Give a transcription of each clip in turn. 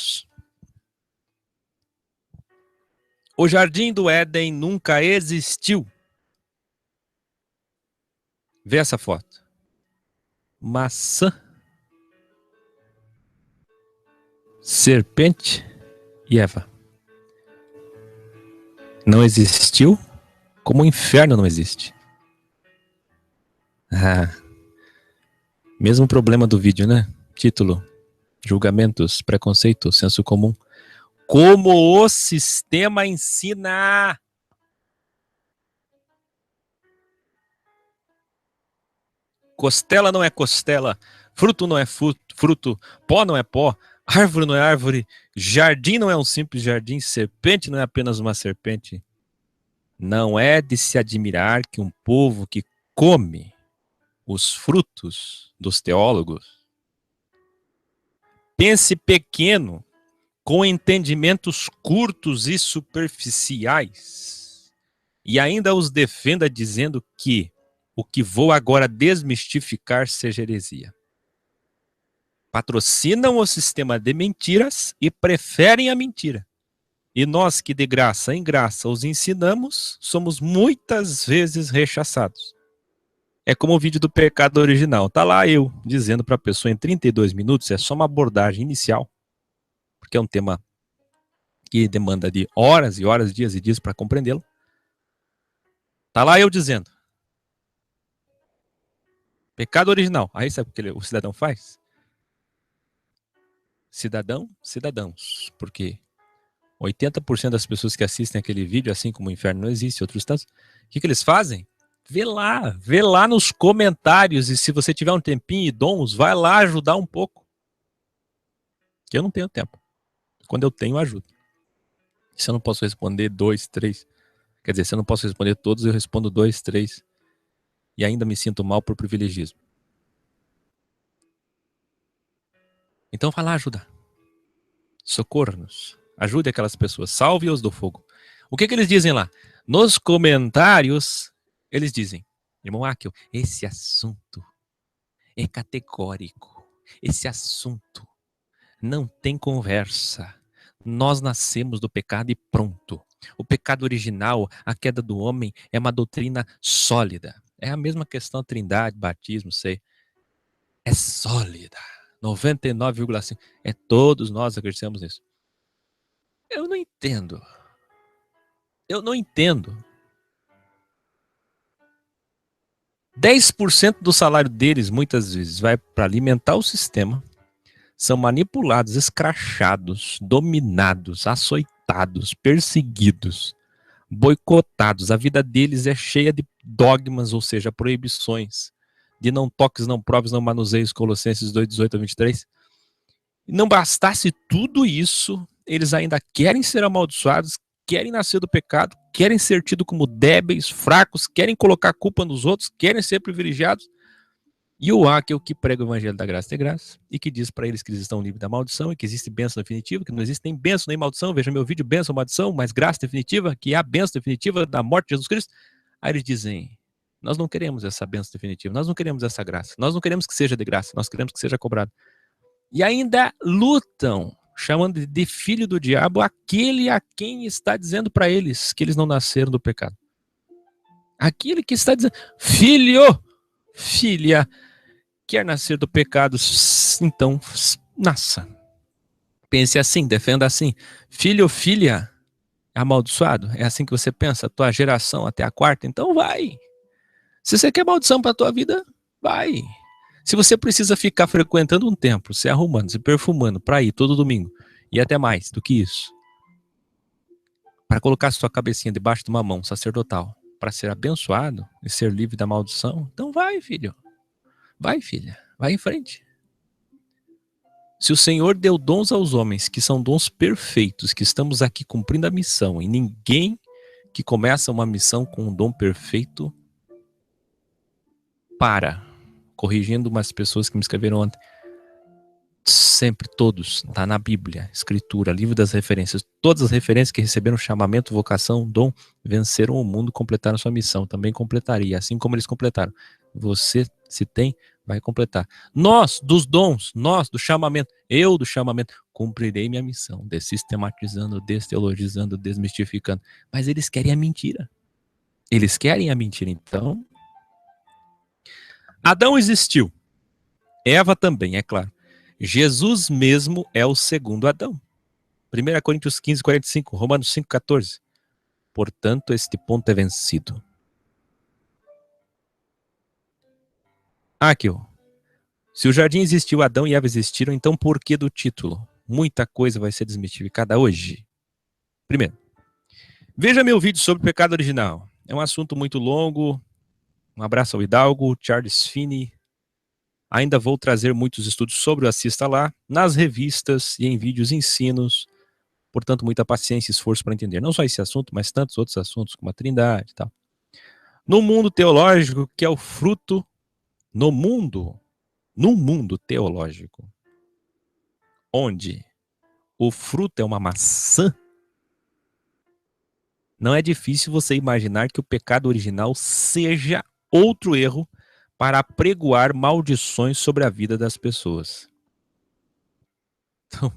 frutos. O jardim do Éden nunca existiu. Vê essa foto. Maçã, serpente e Eva. Não existiu, como o inferno não existe. Mesmo problema do vídeo, né? Título: julgamentos, preconceito, senso comum. Como o sistema ensina. Costela não é costela, fruto não é fruto, pó não é pó, árvore não é árvore, jardim não é um simples jardim, serpente não é apenas uma serpente. Não é de se admirar que um povo que come os frutos dos teólogos pense pequeno, com entendimentos curtos e superficiais, e ainda os defenda dizendo que o que vou agora desmistificar seja heresia. Patrocinam o sistema de mentiras e preferem a mentira. E nós que de graça em graça os ensinamos, somos muitas vezes rechaçados. É como o vídeo do pecado original. Tá lá eu dizendo para a pessoa em 32 minutos, é só uma abordagem inicial, porque é um tema que demanda de horas e horas, dias e dias para compreendê-lo. Tá lá eu dizendo. Pecado original. Aí sabe o que o cidadão faz? Cidadão, cidadãos. Porque 80% das pessoas que assistem aquele vídeo, assim como o inferno não existe, outros tantos, o que eles fazem? Vê lá nos comentários, e se você tiver um tempinho e dons, vai lá ajudar um pouco. Que eu não tenho tempo. Quando eu tenho, eu ajudo. Se eu não posso responder 2, 3, quer dizer, se eu não posso responder todos, eu respondo 2, 3, e ainda me sinto mal por privilegismo. Então vai lá ajudar. Socorra-nos. Ajude aquelas pessoas. Salve-os do fogo. O que eles dizem lá? Nos comentários, eles dizem: irmão Akio, esse assunto é categórico. Esse assunto não tem conversa. Nós nascemos do pecado e pronto. O pecado original, a queda do homem, é uma doutrina sólida. É a mesma questão, trindade, batismo, sei. É sólida. 99,5%. Todos nós acreditamos nisso. Eu não entendo. 10% do salário deles, muitas vezes, vai para alimentar o sistema. São manipulados, escrachados, dominados, açoitados, perseguidos, boicotados. A vida deles é cheia de dogmas, ou seja, proibições. De não toques, não proves, não manuseios, Colossenses 2, 18 a 23. E não bastasse tudo isso, eles ainda querem ser amaldiçoados, querem nascer do pecado, querem ser tidos como débeis, fracos, querem colocar a culpa nos outros, querem ser privilegiados. E o Akio que prega o evangelho da graça e graça, e que diz para eles que eles estão livres da maldição, e que existe bênção definitiva, que não existe nem bênção nem maldição. Veja meu vídeo, bênção, maldição, mas graça definitiva, que é a bênção definitiva da morte de Jesus Cristo. Aí eles dizem: nós não queremos essa bênção definitiva, nós não queremos essa graça, nós não queremos que seja de graça, nós queremos que seja cobrado. E ainda lutam, chamando de filho do diabo aquele a quem está dizendo para eles que eles não nasceram do pecado. Aquele que está dizendo: filho, filha, quer nascer do pecado, então nasça. Pense assim, defenda assim. Filho ou filha amaldiçoado, é assim que você pensa, a tua geração até a quarta, então vai. Se você quer maldição para a tua vida, vai. Se você precisa ficar frequentando um templo, se arrumando, se perfumando para ir todo domingo, e até mais do que isso, para colocar sua cabecinha debaixo de uma mão sacerdotal, para ser abençoado e ser livre da maldição, então vai, filho. Vai, filha. Vai em frente. Se o Senhor deu dons aos homens, que são dons perfeitos, que estamos aqui cumprindo a missão, e ninguém que começa uma missão com um dom perfeito corrigindo umas pessoas que me escreveram ontem, sempre todos, está na Bíblia, Escritura, livro das referências, todas as referências que receberam chamamento, vocação, dom, venceram o mundo, completaram sua missão, também completaria, assim como eles completaram. Você, se tem, vai completar. Nós, dos dons, nós, do chamamento, eu do chamamento, cumprirei minha missão, dessistematizando, desteologizando, desmistificando. Mas eles querem a mentira. Eles querem a mentira. Então, Adão existiu. Eva também, é claro. Jesus mesmo é o segundo Adão. 1 Coríntios 15, 45, Romanos 5, 14. Portanto, este ponto é vencido. Aqui, ó. Se o jardim existiu, Adão e Eva existiram, então por que do título? Muita coisa vai ser desmistificada hoje. Primeiro, veja meu vídeo sobre o pecado original. É um assunto muito longo. Um abraço ao Hidalgo, Charles Finney. Ainda vou trazer muitos estudos sobre o assista lá, nas revistas e em vídeos ensinos. Portanto, muita paciência e esforço para entender não só esse assunto, mas tantos outros assuntos como a Trindade e tal. No mundo teológico, que é o fruto, no mundo teológico, onde o fruto é uma maçã, não é difícil você imaginar que o pecado original seja outro erro para apregoar maldições sobre a vida das pessoas. Então,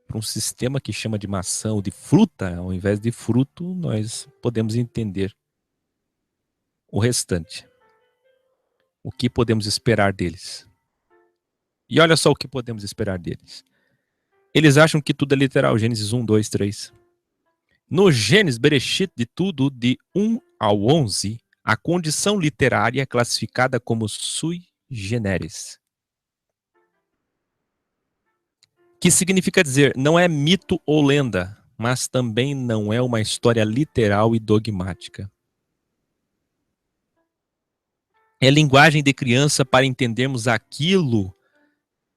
para um sistema que chama de maçã ou de fruta, ao invés de fruto, nós podemos entender o restante. O que podemos esperar deles? E olha só o que podemos esperar deles. Eles acham que tudo é literal, Gênesis 1, 2, 3. No Gênesis, Bereshit, de tudo, de 1 ao 11, a condição literária é classificada como sui generis. Que significa dizer, não é mito ou lenda, mas também não é uma história literal e dogmática. É linguagem de criança para entendermos aquilo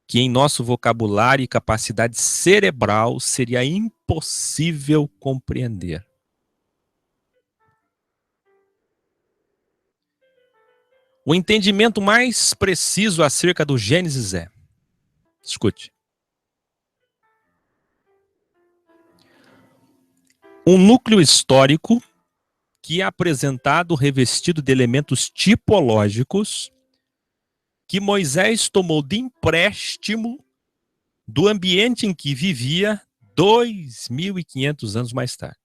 que em nosso vocabulário e capacidade cerebral seria impossível compreender. O entendimento mais preciso acerca do Gênesis é, escute, um núcleo histórico que é apresentado revestido de elementos tipológicos que Moisés tomou de empréstimo do ambiente em que vivia 2.500 anos mais tarde.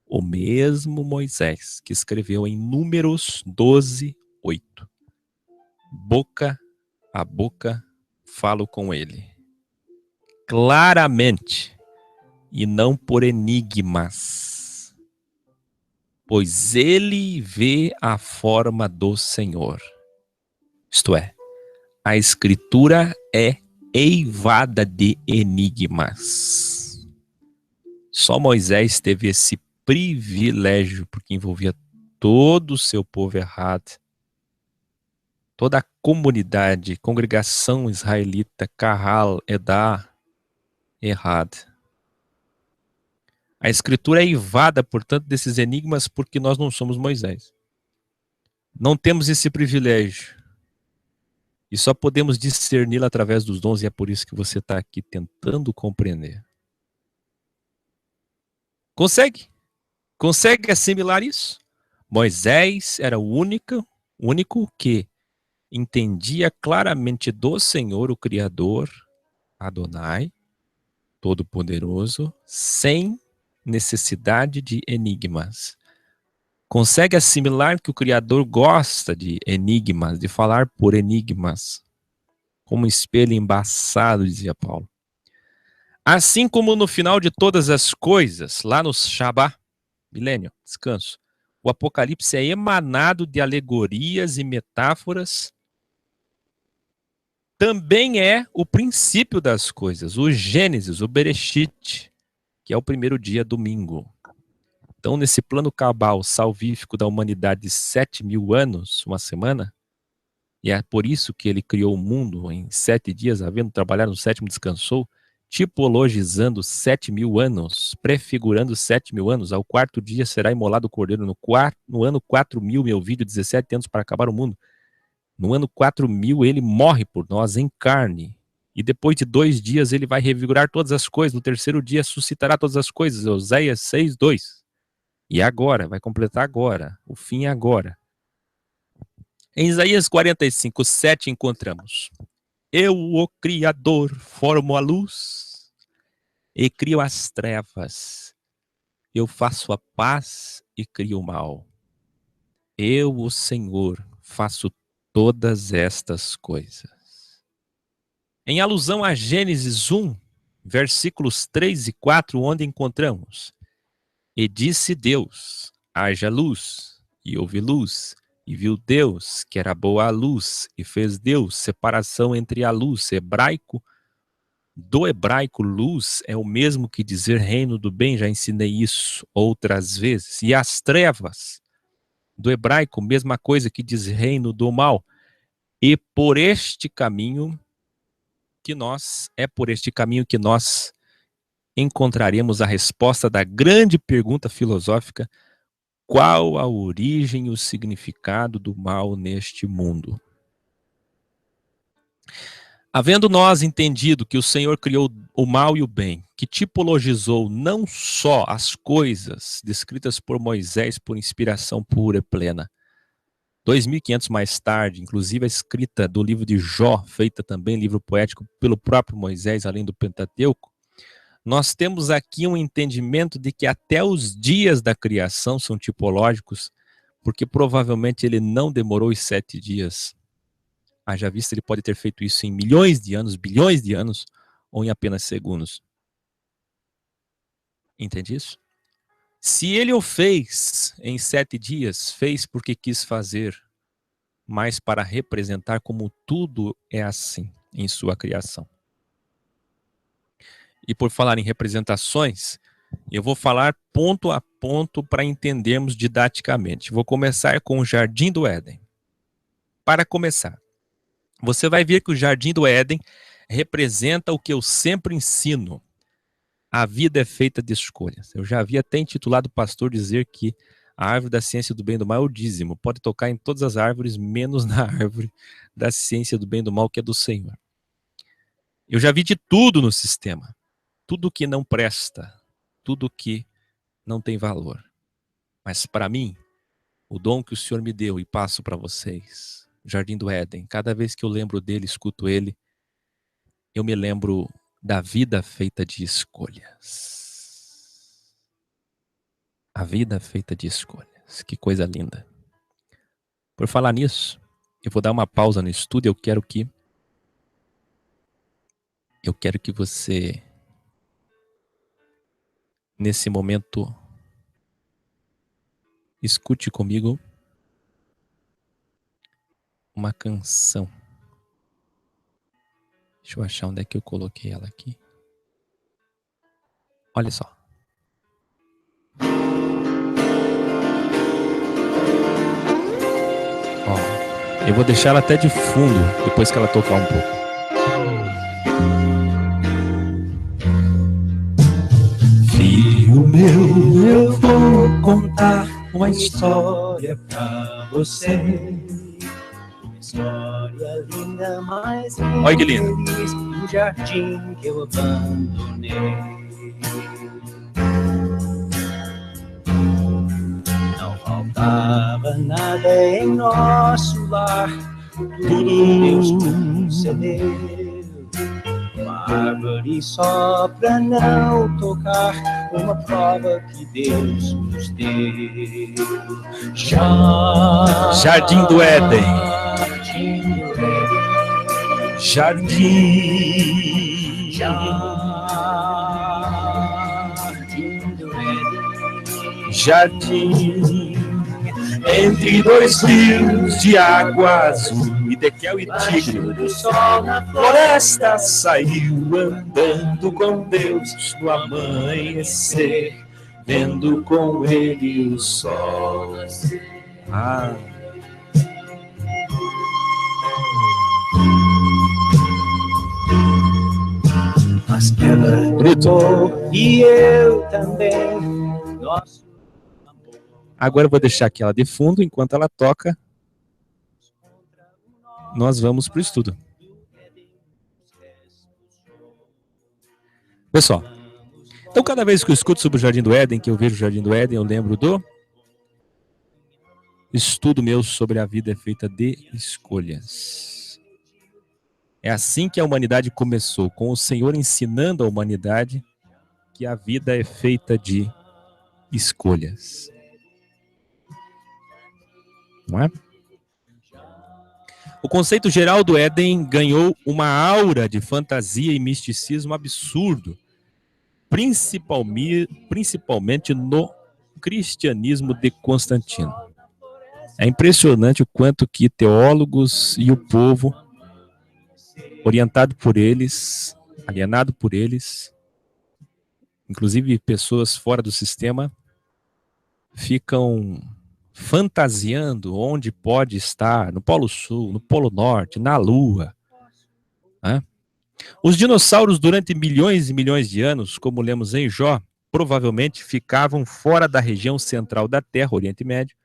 O mesmo Moisés que escreveu em Números 12, 8. Boca a boca falo com ele. Claramente, e não por enigmas, pois ele vê a forma do Senhor. Isto é, a Escritura é eivada de enigmas. Só Moisés teve esse privilégio, porque envolvia todo o seu povo errado, toda a comunidade, congregação israelita, Kahal, Edá, errada. A Escritura é eivada, portanto, desses enigmas, porque nós não somos Moisés. Não temos esse privilégio. E só podemos discerni-la através dos dons, e é por isso que você está aqui tentando compreender. Consegue? Consegue assimilar isso? Moisés era o único que entendia claramente do Senhor, o Criador, Adonai, Todo-Poderoso, sem necessidade de enigmas. Consegue assimilar que o Criador gosta de enigmas, de falar por enigmas, como um espelho embaçado, dizia Paulo. Assim como no final de todas as coisas, lá no Shabá, milênio, descanso, o Apocalipse é emanado de alegorias e metáforas, também é o princípio das coisas, o Gênesis, o Bereshit, que é o primeiro dia, domingo. Então, nesse plano cabal salvífico da humanidade de 7.000 anos, uma semana, e é por isso que ele criou o mundo em 7 dias, havendo trabalhado no sétimo, descansou, tipologizando 7.000 anos, prefigurando 7.000 anos. Ao quarto dia será imolado o cordeiro no ano 4.000, meu vídeo, 17 anos para acabar o mundo. No ano 4.000 ele morre por nós em carne. E depois de 2 dias ele vai revigorar todas as coisas. No terceiro dia suscitará todas as coisas. Oséias 6, 2. E agora, vai completar agora. O fim é agora. Em Isaías 45, 7 encontramos: Eu, o Criador, formo a luz e crio as trevas. Eu faço a paz e crio o mal. Eu, o Senhor, faço todas estas coisas. Em alusão a Gênesis 1, versículos 3 e 4, onde encontramos: E disse Deus, haja luz, e houve luz. E viu Deus que era boa a luz, e fez Deus separação entre a luz. Do hebraico, luz é o mesmo que dizer reino do bem, já ensinei isso outras vezes. E as trevas, do hebraico, mesma coisa que diz reino do mal. E por este caminho é por este caminho que nós encontraremos a resposta da grande pergunta filosófica: qual a origem e o significado do mal neste mundo? Havendo nós entendido que o Senhor criou o mal e o bem, que tipologizou não só as coisas descritas por Moisés por inspiração pura e plena, 2.500 mais tarde, inclusive a escrita do livro de Jó, feita também livro poético pelo próprio Moisés, além do Pentateuco, nós temos aqui um entendimento de que até os dias da criação são tipológicos, porque provavelmente ele não demorou os 7 dias. Haja vista, ele pode ter feito isso em milhões de anos, bilhões de anos, ou em apenas segundos. Entende isso? Se ele o fez em 7 dias, fez porque quis fazer, mas para representar como tudo é assim em sua criação. E por falar em representações, eu vou falar ponto a ponto para entendermos didaticamente. Vou começar com o Jardim do Éden. Para começar, você vai ver que o Jardim do Éden representa o que eu sempre ensino. A vida é feita de escolhas. Eu já havia até intitulado o pastor dizer que a árvore da ciência do bem e do mal é o dízimo. Pode tocar em todas as árvores, menos na árvore da ciência do bem e do mal, que é do Senhor. Eu já vi de tudo no sistema. Tudo que não presta. Tudo que não tem valor. Mas para mim, o dom que o Senhor me deu e passo para vocês, o Jardim do Éden, cada vez que eu lembro dele, escuto ele, eu me lembro da vida feita de escolhas. A vida feita de escolhas. Que coisa linda. Por falar nisso, eu vou dar uma pausa no estudo. Eu quero que você, nesse momento, escute comigo uma canção. Deixa eu achar onde é que eu coloquei ela aqui. Olha só. Ó, eu vou deixar ela até de fundo, depois que ela tocar um pouco. Filho meu, eu vou contar uma história pra você. Uma história linda, mas olha que linda. Um jardim que eu abandonei. Não faltava nada em nosso lar, tudo Deus concedeu. Uma árvore só pra não tocar, uma prova que Deus nos deu. Jardim do Éden. Jardim. Jardim do Éden. Jardim. Entre dois rios de água azul, Ezequiel e Tigre, floresta saiu andando com Deus no amanhecer, vendo com ele o sol. Ah. Mas ela gritou e eu também. Nosso Agora eu vou deixar aqui ela de fundo, enquanto ela toca, nós vamos para o estudo. Pessoal, então cada vez que eu escuto sobre o Jardim do Éden, que eu vejo o Jardim do Éden, eu lembro do estudo meu sobre a vida é feita de escolhas. É assim que a humanidade começou, com o Senhor ensinando a humanidade que a vida é feita de escolhas. Não é? O conceito geral do Éden ganhou uma aura de fantasia e misticismo absurdo, principalmente no cristianismo de Constantino. É impressionante o quanto que teólogos e o povo, orientado por eles, alienado por eles, inclusive pessoas fora do sistema, ficam fantasiando onde pode estar, no Polo Sul, no Polo Norte, na Lua. Né? Os dinossauros, durante milhões e milhões de anos, como lemos em Jó, provavelmente ficavam fora da região central da Terra, Oriente Médio,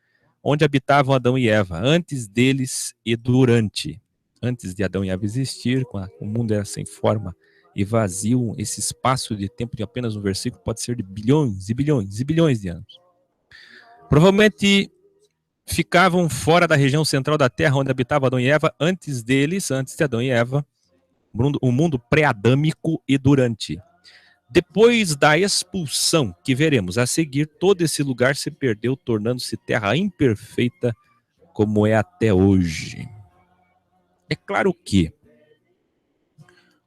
onde habitavam Adão e Eva, antes deles e durante. Antes de Adão e Eva existir, o mundo era sem forma e vazio, esse espaço de tempo de apenas um versículo pode ser de bilhões e bilhões e bilhões de anos. Provavelmente ficavam fora da região central da Terra, onde habitava Adão e Eva, antes deles, antes de Adão e Eva, o mundo pré-adâmico e durante. Depois da expulsão que veremos a seguir, todo esse lugar se perdeu, tornando-se terra imperfeita como é até hoje. É claro que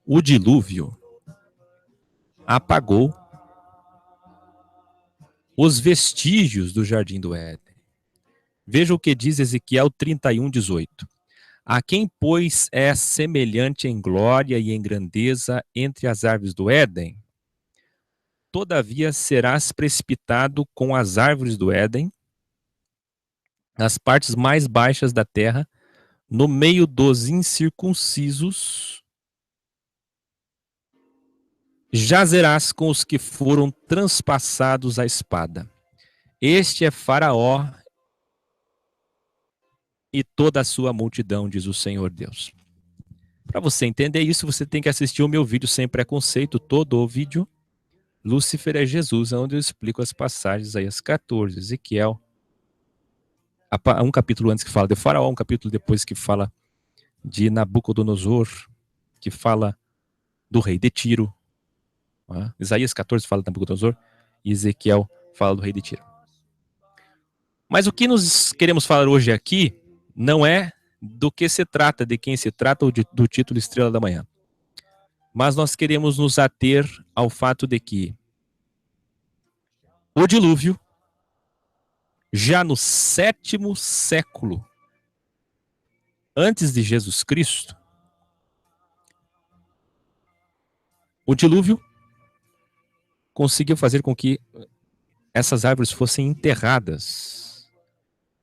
o dilúvio apagou os vestígios do Jardim do Éden. Veja o que diz Ezequiel 31:18. A quem, pois, é semelhante em glória e em grandeza entre as árvores do Éden? Todavia serás precipitado com as árvores do Éden, nas partes mais baixas da terra, no meio dos incircuncisos, jazerás com os que foram transpassados à espada. Este é Faraó e toda a sua multidão, diz o Senhor Deus. Para você entender isso, você tem que assistir o meu vídeo Sem Preconceito, todo o vídeo. Lúcifer é Jesus, onde eu explico as passagens aí, as 14, Ezequiel. Um capítulo antes que fala de Faraó, um capítulo depois que fala de Nabucodonosor, que fala do rei de Tiro. Isaías 14 fala de Nabucodonosor e Ezequiel fala do rei de Tiro. Mas o que nós queremos falar hoje aqui não é do que se trata, de quem se trata ou do título Estrela da Manhã. Mas nós queremos nos ater ao fato de que o dilúvio, já no 7º século antes de Jesus Cristo, o dilúvio conseguiu fazer com que essas árvores fossem enterradas.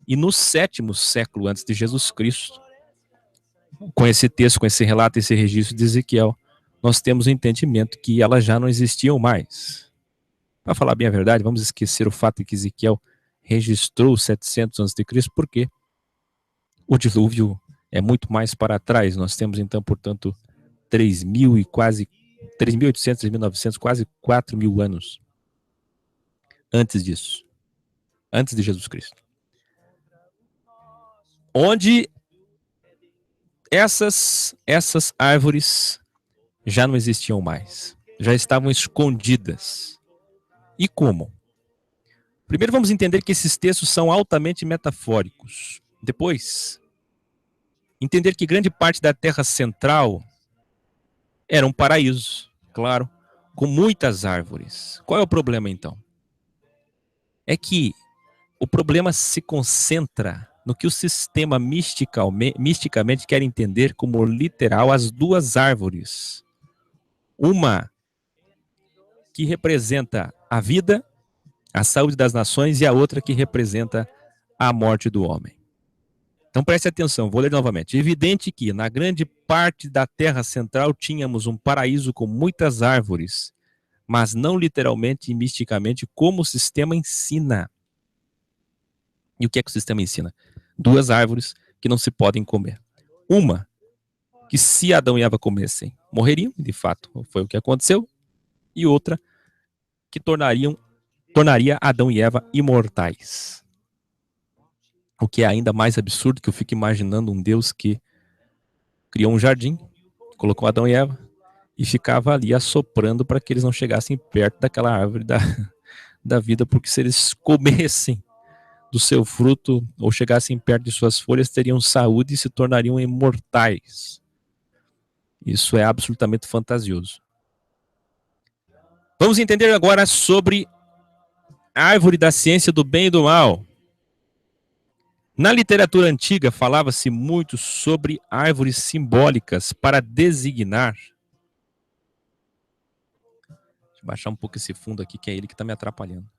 E no 7º século antes de Jesus Cristo, com esse texto, com esse relato, esse registro de Ezequiel, nós temos o entendimento que elas já não existiam mais. Para falar bem a verdade, vamos esquecer o fato de que Ezequiel registrou 700 a.C., porque o dilúvio é muito mais para trás. Nós temos então, portanto, 3.000 e quase 3.800, 3.900, quase 4.000 anos antes disso, antes de Jesus Cristo. Onde essas árvores já não existiam mais, já estavam escondidas. E como? Primeiro vamos entender que esses textos são altamente metafóricos. Depois, entender que grande parte da Terra Central era um paraíso, claro, com muitas árvores. Qual é o problema então? É que o problema se concentra no que o sistema misticamente quer entender como literal as duas árvores. Uma que representa a vida, a saúde das nações, e a outra que representa a morte do homem. Então preste atenção, vou ler novamente. É evidente que na grande parte da Terra Central tínhamos um paraíso com muitas árvores, mas não literalmente e misticamente como o sistema ensina. E o que é que o sistema ensina? Duas árvores que não se podem comer. Uma, que se Adão e Eva comessem, morreriam, de fato, foi o que aconteceu. E outra, que tornaria Adão e Eva imortais. O que é ainda mais absurdo, que eu fico imaginando um Deus que criou um jardim, Colocou Adão e Eva e ficava ali assoprando para que eles não chegassem perto daquela árvore da vida, porque se eles comessem do seu fruto ou chegassem perto de suas folhas, teriam saúde e se tornariam imortais. Isso é absolutamente fantasioso. Vamos entender agora sobre a árvore da ciência do bem e do mal. Na literatura antiga, falava-se muito sobre árvores simbólicas para designar. Deixa eu baixar um pouco esse fundo aqui, que é ele que está me atrapalhando.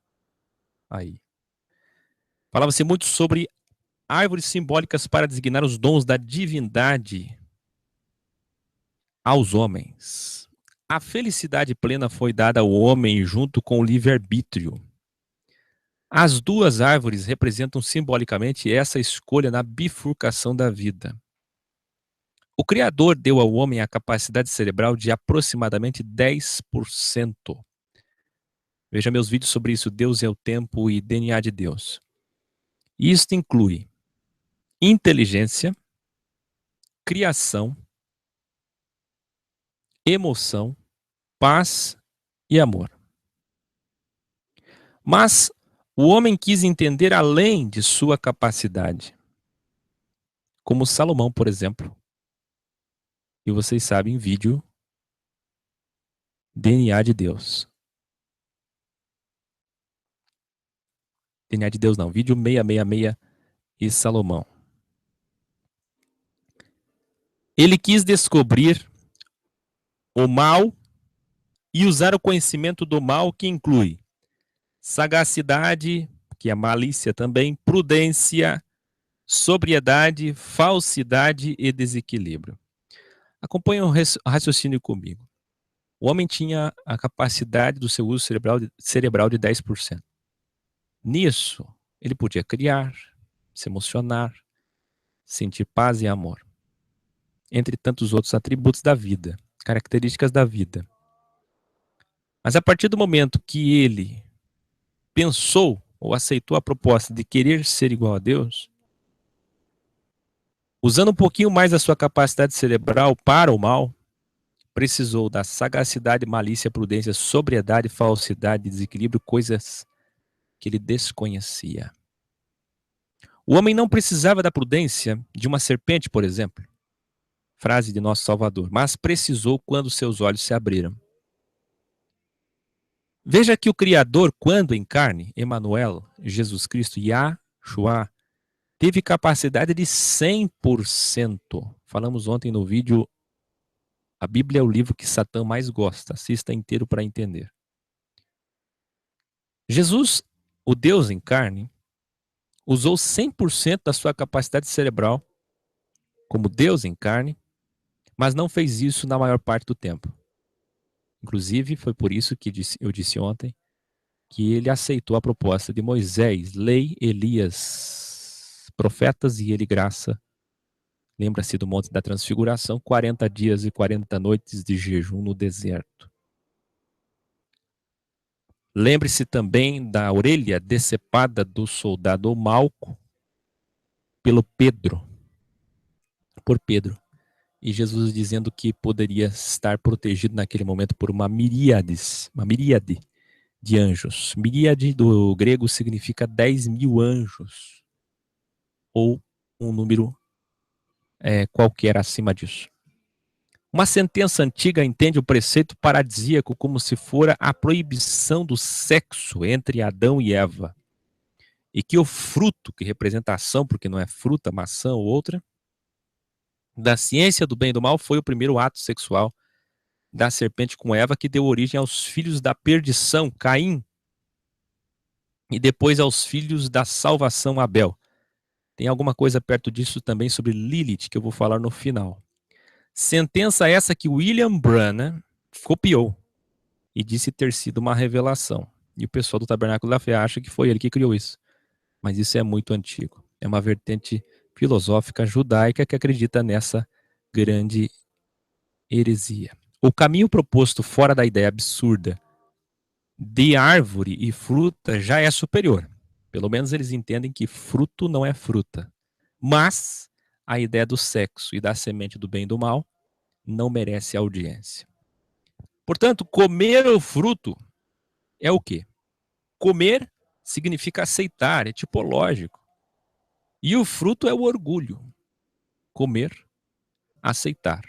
Aí. Falava-se muito sobre árvores simbólicas para designar os dons da divindade aos homens. A felicidade plena foi dada ao homem junto com o livre-arbítrio. As duas árvores representam simbolicamente essa escolha na bifurcação da vida. O Criador deu ao homem a capacidade cerebral de aproximadamente 10%. Veja meus vídeos sobre isso, Deus é o tempo e DNA de Deus. Isto inclui inteligência, criação, emoção, paz e amor. Mas o homem quis entender além de sua capacidade. Como Salomão, por exemplo. E vocês sabem, vídeo DNA de Deus. DNA de Deus não, vídeo 666 e Salomão. Ele quis descobrir o mal e usar o conhecimento do mal, que inclui sagacidade, que é malícia também, prudência, sobriedade, falsidade e desequilíbrio. Acompanhe o raciocínio comigo. O homem tinha a capacidade do seu uso cerebral de 10%. Nisso, ele podia criar, se emocionar, sentir paz e amor. Entre tantos outros atributos da vida, características da vida. Mas a partir do momento que ele pensou ou aceitou a proposta de querer ser igual a Deus, usando um pouquinho mais da sua capacidade cerebral para o mal, precisou da sagacidade, malícia, prudência, sobriedade, falsidade, desequilíbrio, coisas que ele desconhecia. O homem não precisava da prudência de uma serpente, por exemplo, frase de nosso Salvador, mas precisou quando seus olhos se abriram. Veja que o Criador, quando em carne, Emanuel, Jesus Cristo, Yahshua, teve capacidade de 100%. Falamos ontem no vídeo, a Bíblia é o livro que Satã mais gosta. Assista inteiro para entender. Jesus, o Deus em carne, usou 100% da sua capacidade cerebral como Deus em carne, mas não fez isso na maior parte do tempo. Inclusive, foi por isso que eu disse ontem que ele aceitou a proposta de Moisés, lei, Elias, profetas e ele graça. Lembra-se do Monte da Transfiguração, 40 dias e 40 noites de jejum no deserto. Lembre-se também da orelha decepada do soldado Malco por Pedro. E Jesus dizendo que poderia estar protegido naquele momento por uma miríade de anjos. Miríade do grego significa 10.000 anjos. Ou um número qualquer acima disso. Uma sentença antiga entende o preceito paradisíaco como se fora a proibição do sexo entre Adão e Eva. E que o fruto, que representa a ação, porque não é fruta, maçã ou outra, da ciência do bem e do mal foi o primeiro ato sexual da serpente com Eva, que deu origem aos filhos da perdição, Caim, e depois aos filhos da salvação, Abel. Tem alguma coisa perto disso também sobre Lilith, que eu vou falar no final. Sentença essa que William Branham copiou e disse ter sido uma revelação. E o pessoal do Tabernáculo da Fé acha que foi ele que criou isso. Mas isso é muito antigo. É uma vertente filosófica judaica que acredita nessa grande heresia. O caminho proposto fora da ideia absurda de árvore e fruta já é superior. Pelo menos eles entendem que fruto não é fruta. Mas a ideia do sexo e da semente do bem e do mal não merece audiência. Portanto, comer o fruto é o quê? Comer significa aceitar, é tipológico. E o fruto é o orgulho. Comer, aceitar.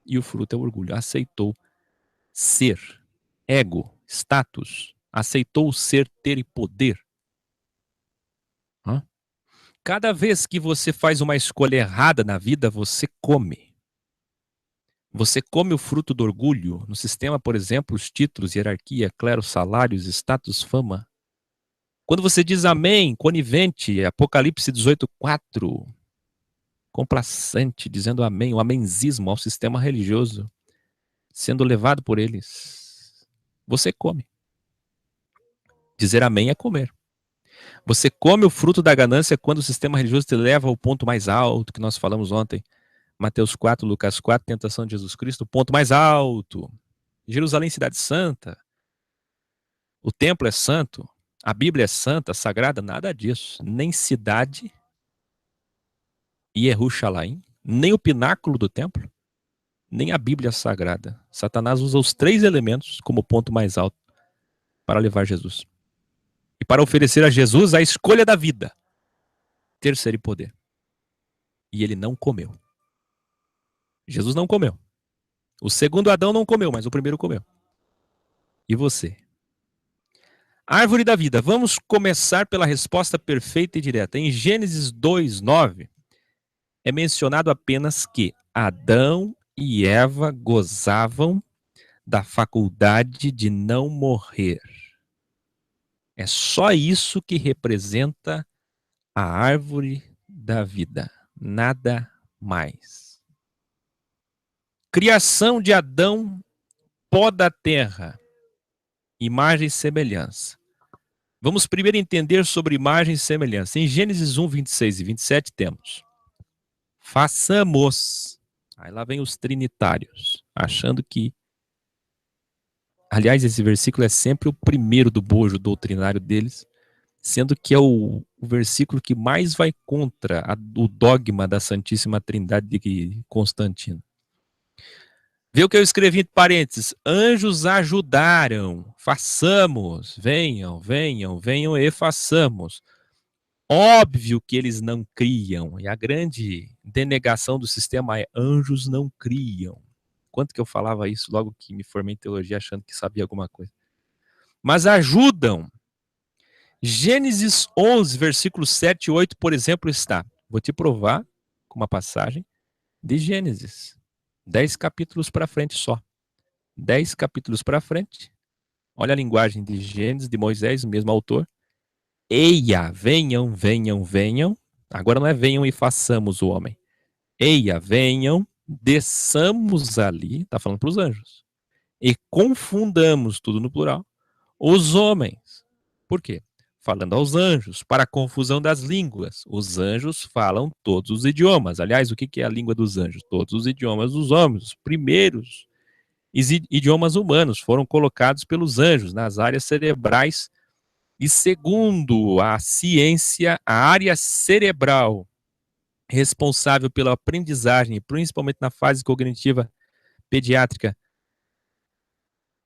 E o fruto é o orgulho. Aceitou ser, ego, status. Aceitou ser, ter e poder. Hã? Cada vez que você faz uma escolha errada na vida, você come. Você come o fruto do orgulho. No sistema, por exemplo, os títulos, hierarquia, clero, salários, status, fama. Quando você diz amém, conivente, Apocalipse 18:4, complacente, dizendo amém, o amenzismo ao sistema religioso, sendo levado por eles, você come. Dizer amém é comer. Você come o fruto da ganância quando o sistema religioso te leva ao ponto mais alto que nós falamos ontem. Mateus 4, Lucas 4, tentação de Jesus Cristo, o ponto mais alto. Jerusalém, cidade santa. O templo é santo. A Bíblia é santa, sagrada, nada disso. Nem cidade, Jerusalém, nem o pináculo do templo, nem a Bíblia sagrada. Satanás usa os 3 elementos como ponto mais alto para levar Jesus. E para oferecer a Jesus a escolha da vida, ter, ser e poder. E ele não comeu. Jesus não comeu. O segundo Adão não comeu, mas o primeiro comeu. E você? Árvore da vida. Vamos começar pela resposta perfeita e direta. Em Gênesis 2:9, é mencionado apenas que Adão e Eva gozavam da faculdade de não morrer. É só isso que representa a árvore da vida, nada mais. Criação de Adão, pó da terra, imagem e semelhança. Vamos primeiro entender sobre imagem e semelhança. Em Gênesis 1, 26 e 27 temos: façamos. Aí lá vem os trinitários, achando que... Aliás, esse versículo é sempre o primeiro do bojo doutrinário deles, sendo que é o versículo que mais vai contra o dogma da Santíssima Trindade de Constantino. Vê o que eu escrevi entre parênteses: anjos ajudaram, façamos, venham, venham, venham e façamos. Óbvio que eles não criam, e a grande denegação do sistema é: anjos não criam. Quanto que eu falava isso logo que me formei em teologia achando que sabia alguma coisa. Mas ajudam. Gênesis 11, versículos 7 e 8, por exemplo, está. Vou te provar com uma passagem de Gênesis. 10 capítulos para frente só. 10 capítulos para frente. Olha a linguagem de Gênesis, de Moisés, o mesmo autor. Eia, venham, venham, venham. Agora não é venham e façamos o homem. Eia, venham, desçamos ali, está falando para os anjos. E confundamos, tudo no plural, os homens. Por quê? Falando aos anjos, para a confusão das línguas. Os anjos falam todos os idiomas. Aliás, o que é a língua dos anjos? Todos os idiomas dos homens. Os primeiros idiomas humanos foram colocados pelos anjos nas áreas cerebrais. E segundo a ciência, a área cerebral responsável pela aprendizagem, principalmente na fase cognitiva pediátrica,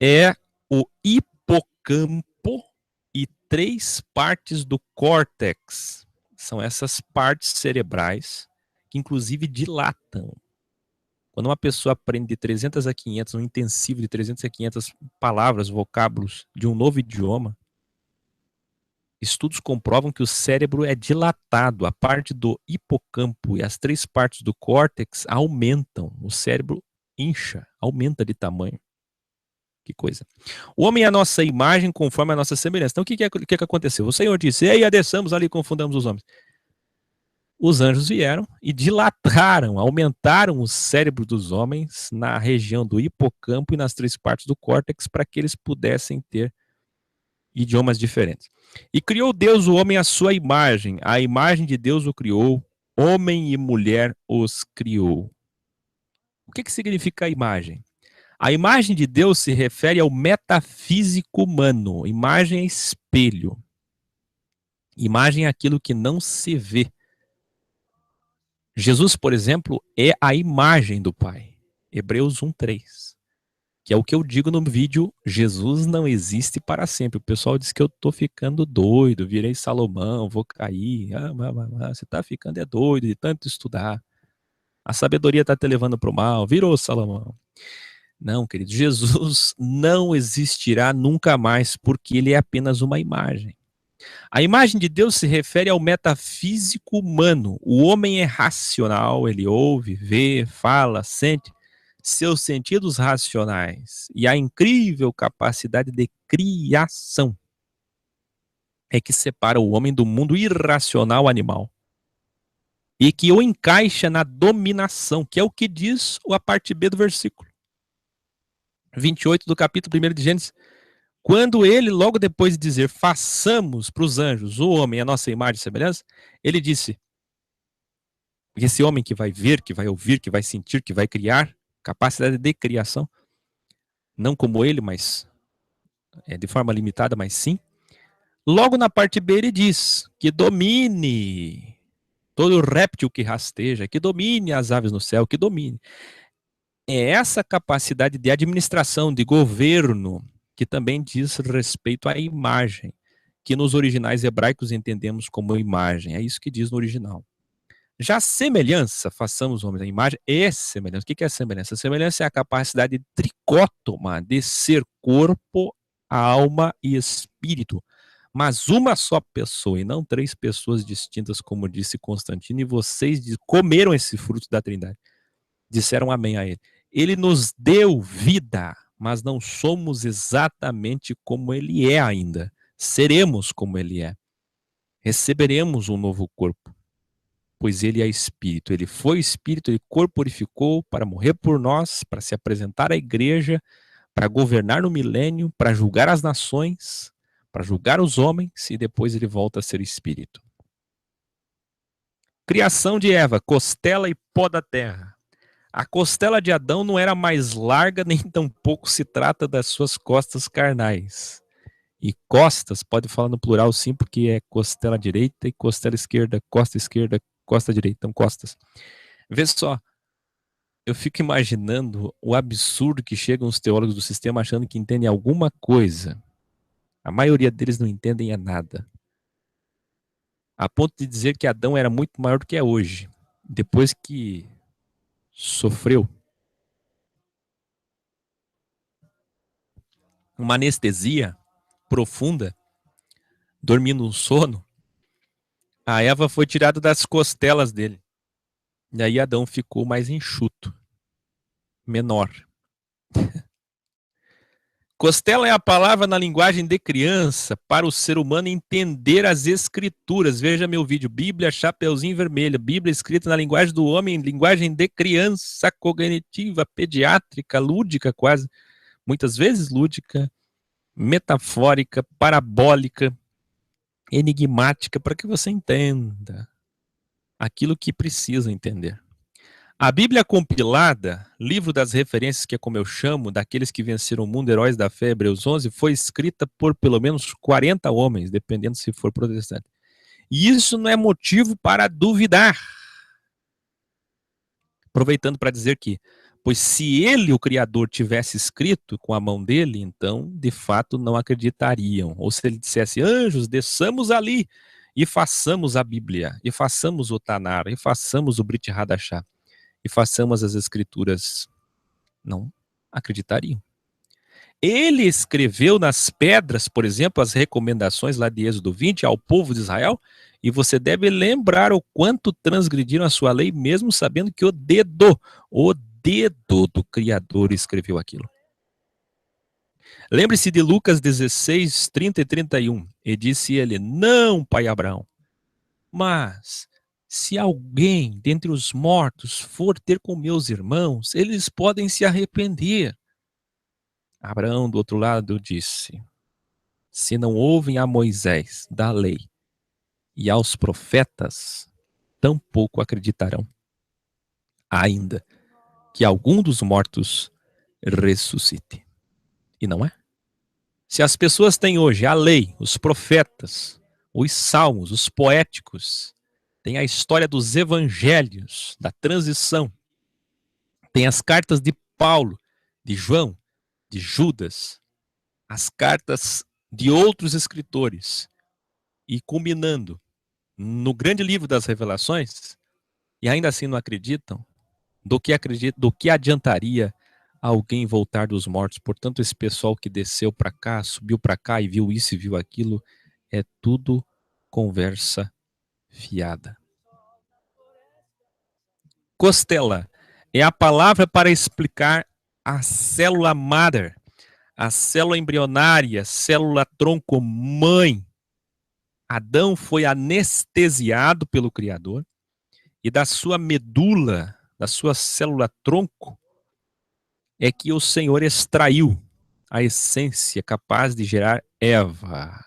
é o hipocampo e 3 partes do córtex. São essas partes cerebrais que inclusive dilatam. Quando uma pessoa aprende de 300 a 500, um intensivo de 300 a 500 palavras, vocábulos de um novo idioma, estudos comprovam que o cérebro é dilatado. A parte do hipocampo e as 3 partes do córtex aumentam. O cérebro incha, aumenta de tamanho. Que coisa. O homem é a nossa imagem conforme a nossa semelhança. Então, o que aconteceu? O Senhor disse: ei, desçamos ali e confundamos os homens. Os anjos vieram e dilataram, aumentaram o cérebro dos homens na região do hipocampo e nas 3 partes do córtex para que eles pudessem ter idiomas diferentes. E criou Deus o homem à sua imagem. A imagem de Deus o criou, homem e mulher os criou. O que significa a imagem? A imagem de Deus se refere ao metafísico humano. Imagem é espelho. Imagem é aquilo que não se vê. Jesus, por exemplo, é a imagem do Pai. Hebreus 1:3. Que é o que eu digo no vídeo, Jesus não existe para sempre. O pessoal diz que eu tô ficando doido, virei Salomão, vou cair. Você tá ficando doido de tanto estudar. A sabedoria tá te levando para o mal, virou Salomão. Não, querido, Jesus não existirá nunca mais, porque ele é apenas uma imagem. A imagem de Deus se refere ao metafísico humano. O homem é racional, ele ouve, vê, fala, sente. Seus sentidos racionais e a incrível capacidade de criação é que separa o homem do mundo irracional animal e que o encaixa na dominação, que é o que diz a parte B do versículo 28 do capítulo 1 de Gênesis. Quando ele, logo depois de dizer, façamos para os anjos o homem a nossa imagem e semelhança, ele disse, esse homem que vai ver, que vai ouvir, que vai sentir, que vai criar, capacidade de criação, não como ele, mas de forma limitada, mas sim. Logo na parte B ele diz que domine todo réptil que rasteja, que domine as aves no céu, que domine. É essa capacidade de administração, de governo, que também diz respeito à imagem, que nos originais hebraicos entendemos como imagem. É isso que diz no original. Já semelhança, façamos homens a imagem, é semelhança. O que é semelhança? A semelhança é a capacidade tricótoma de ser corpo, alma e espírito. Mas uma só pessoa e não três pessoas distintas, como disse Constantino, e vocês comeram esse fruto da Trindade. Disseram amém a ele. Ele nos deu vida, mas não somos exatamente como ele é ainda. Seremos como ele é. Receberemos um novo corpo, pois ele é espírito. Ele foi espírito, ele corporificou para morrer por nós, para se apresentar à igreja, para governar no milênio, para julgar as nações, para julgar os homens, e depois ele volta a ser espírito. Criação de Eva, costela e pó da terra. A costela de Adão não era mais larga, nem tampouco se trata das suas costas carnais. E costas, pode falar no plural sim, porque é costela direita e costela esquerda, costa direita, então costas. Vê só, eu fico imaginando o absurdo que chegam os teólogos do sistema achando que entendem alguma coisa. A maioria deles não entendem nada. A ponto de dizer que Adão era muito maior do que é hoje, depois que sofreu uma anestesia profunda, dormindo um sono, a Eva foi tirada das costelas dele. E aí Adão ficou mais enxuto, menor. Costela é a palavra na linguagem de criança para o ser humano entender as escrituras. Veja meu vídeo, Bíblia Chapeuzinho Vermelho, Bíblia escrita na linguagem do homem, linguagem de criança, cognitiva, pediátrica, lúdica quase, muitas vezes lúdica, metafórica, parabólica, enigmática, para que você entenda aquilo que precisa entender. A Bíblia compilada, livro das referências, que é como eu chamo, daqueles que venceram o mundo, heróis da fé, Hebreus 11, foi escrita por pelo menos 40 homens, dependendo se for protestante. E isso não é motivo para duvidar. Aproveitando para dizer que, pois se ele, o Criador, tivesse escrito com a mão dele, então, de fato, não acreditariam. Ou se ele dissesse, anjos, desçamos ali e façamos a Bíblia, e façamos o Tanar, e façamos o Brit Hadashah, e façamos as escrituras, não acreditariam. Ele escreveu nas pedras, por exemplo, as recomendações lá de Êxodo 20 ao povo de Israel, e você deve lembrar o quanto transgrediram a sua lei, mesmo sabendo que o dedo do Criador escreveu aquilo. Lembre-se de Lucas 16, 30 e 31, e disse ele, não, pai Abraão, mas se alguém dentre os mortos for ter com meus irmãos, eles podem se arrepender. Abraão, do outro lado, disse, se não ouvem a Moisés da lei e aos profetas, tampouco acreditarão, ainda que algum dos mortos ressuscite. E não é? Se as pessoas têm hoje a lei, os profetas, os salmos, os poéticos, tem a história dos evangelhos, da transição, tem as cartas de Paulo, de João, de Judas, as cartas de outros escritores, e culminando no grande livro das Revelações, e ainda assim não acreditam, do que adiantaria alguém voltar dos mortos? Portanto, esse pessoal que desceu para cá, subiu para cá e viu isso e viu aquilo, é tudo conversa fiada. Costela é a palavra para explicar a célula mother, a célula embrionária, célula tronco mãe. Adão foi anestesiado pelo Criador e da sua medula, da sua célula tronco, é que o Senhor extraiu a essência capaz de gerar Eva.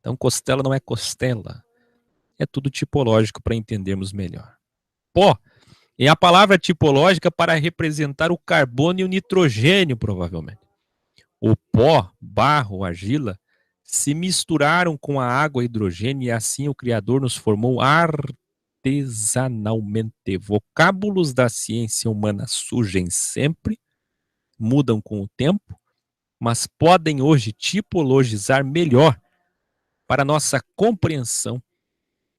Então, costela não é costela, é tudo tipológico para entendermos melhor. Pó é a palavra tipológica para representar o carbono e o nitrogênio, provavelmente. O pó, barro, argila, se misturaram com a água e hidrogênio e assim o Criador nos formou artesanalmente. Vocábulos da ciência humana surgem sempre, mudam com o tempo, mas podem hoje tipologizar melhor para nossa compreensão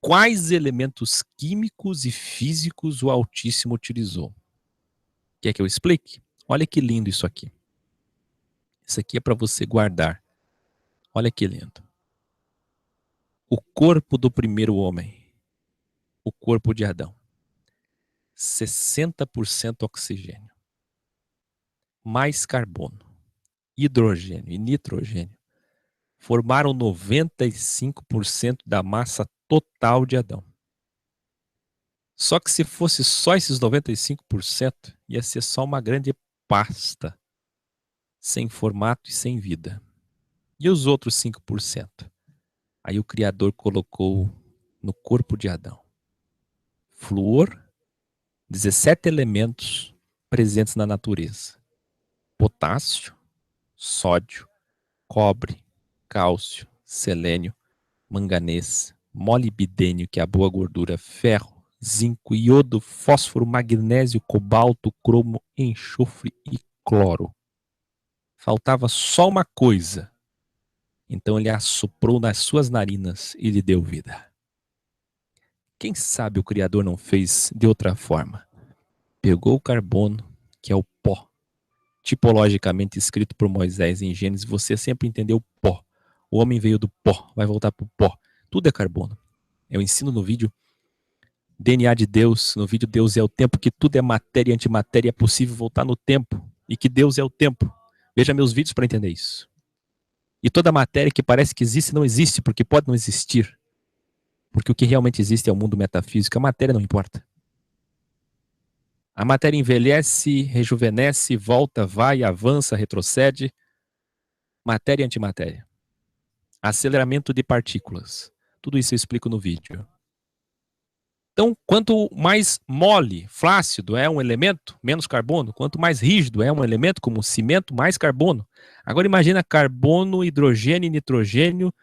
quais elementos químicos e físicos o Altíssimo utilizou. Quer que eu explique? Olha que lindo isso aqui. Isso aqui é para você guardar. Olha que lindo. O corpo do primeiro homem, o corpo de Adão, 60% oxigênio, mais carbono, hidrogênio e nitrogênio, formaram 95% da massa total de Adão. Só que se fosse só esses 95%, ia ser só uma grande pasta, sem formato e sem vida. E os outros 5%? Aí o Criador colocou no corpo de Adão flúor, 17 elementos presentes na natureza: potássio, sódio, cobre, cálcio, selênio, manganês, molibdênio, que é a boa gordura, ferro, zinco, iodo, fósforo, magnésio, cobalto, cromo, enxofre e cloro. Faltava só uma coisa. Então ele assoprou nas suas narinas e lhe deu vida. Quem sabe o Criador não fez de outra forma? Pegou o carbono, que é o pó, tipologicamente escrito por Moisés em Gênesis, você sempre entendeu pó. O homem veio do pó, vai voltar para o pó. Tudo é carbono. Eu ensino no vídeo DNA de Deus, no vídeo Deus é o tempo, que tudo é matéria e antimatéria, é possível voltar no tempo, e que Deus é o tempo. Veja meus vídeos para entender isso. E toda matéria que parece que existe, não existe, porque pode não existir. Porque o que realmente existe é o mundo metafísico, a matéria não importa. A matéria envelhece, rejuvenesce, volta, vai, avança, retrocede. Matéria e antimatéria. Aceleramento de partículas. Tudo isso eu explico no vídeo. Então, quanto mais mole, flácido é um elemento, menos carbono. Quanto mais rígido é um elemento, como cimento, mais carbono. Agora imagina carbono, hidrogênio e nitrogênio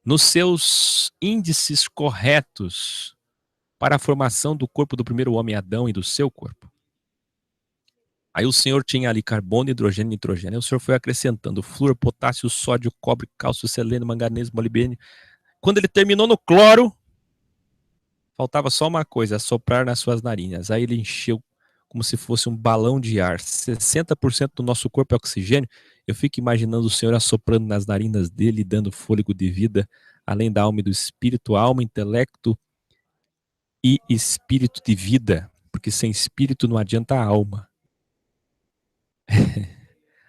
nos seus índices corretos para a formação do corpo do primeiro homem Adão e do seu corpo. Aí o Senhor tinha ali carbono, hidrogênio e nitrogênio. Aí o Senhor foi acrescentando flúor, potássio, sódio, cobre, cálcio, selênio, manganês, molibdênio. Quando ele terminou no cloro, faltava só uma coisa: soprar nas suas narinas. Aí ele encheu como se fosse um balão de ar. 60% do nosso corpo é oxigênio. Eu fico imaginando o Senhor assoprando nas narinas dele, dando fôlego de vida, além da alma e do espírito, alma, intelecto e espírito de vida. Porque sem espírito não adianta a alma.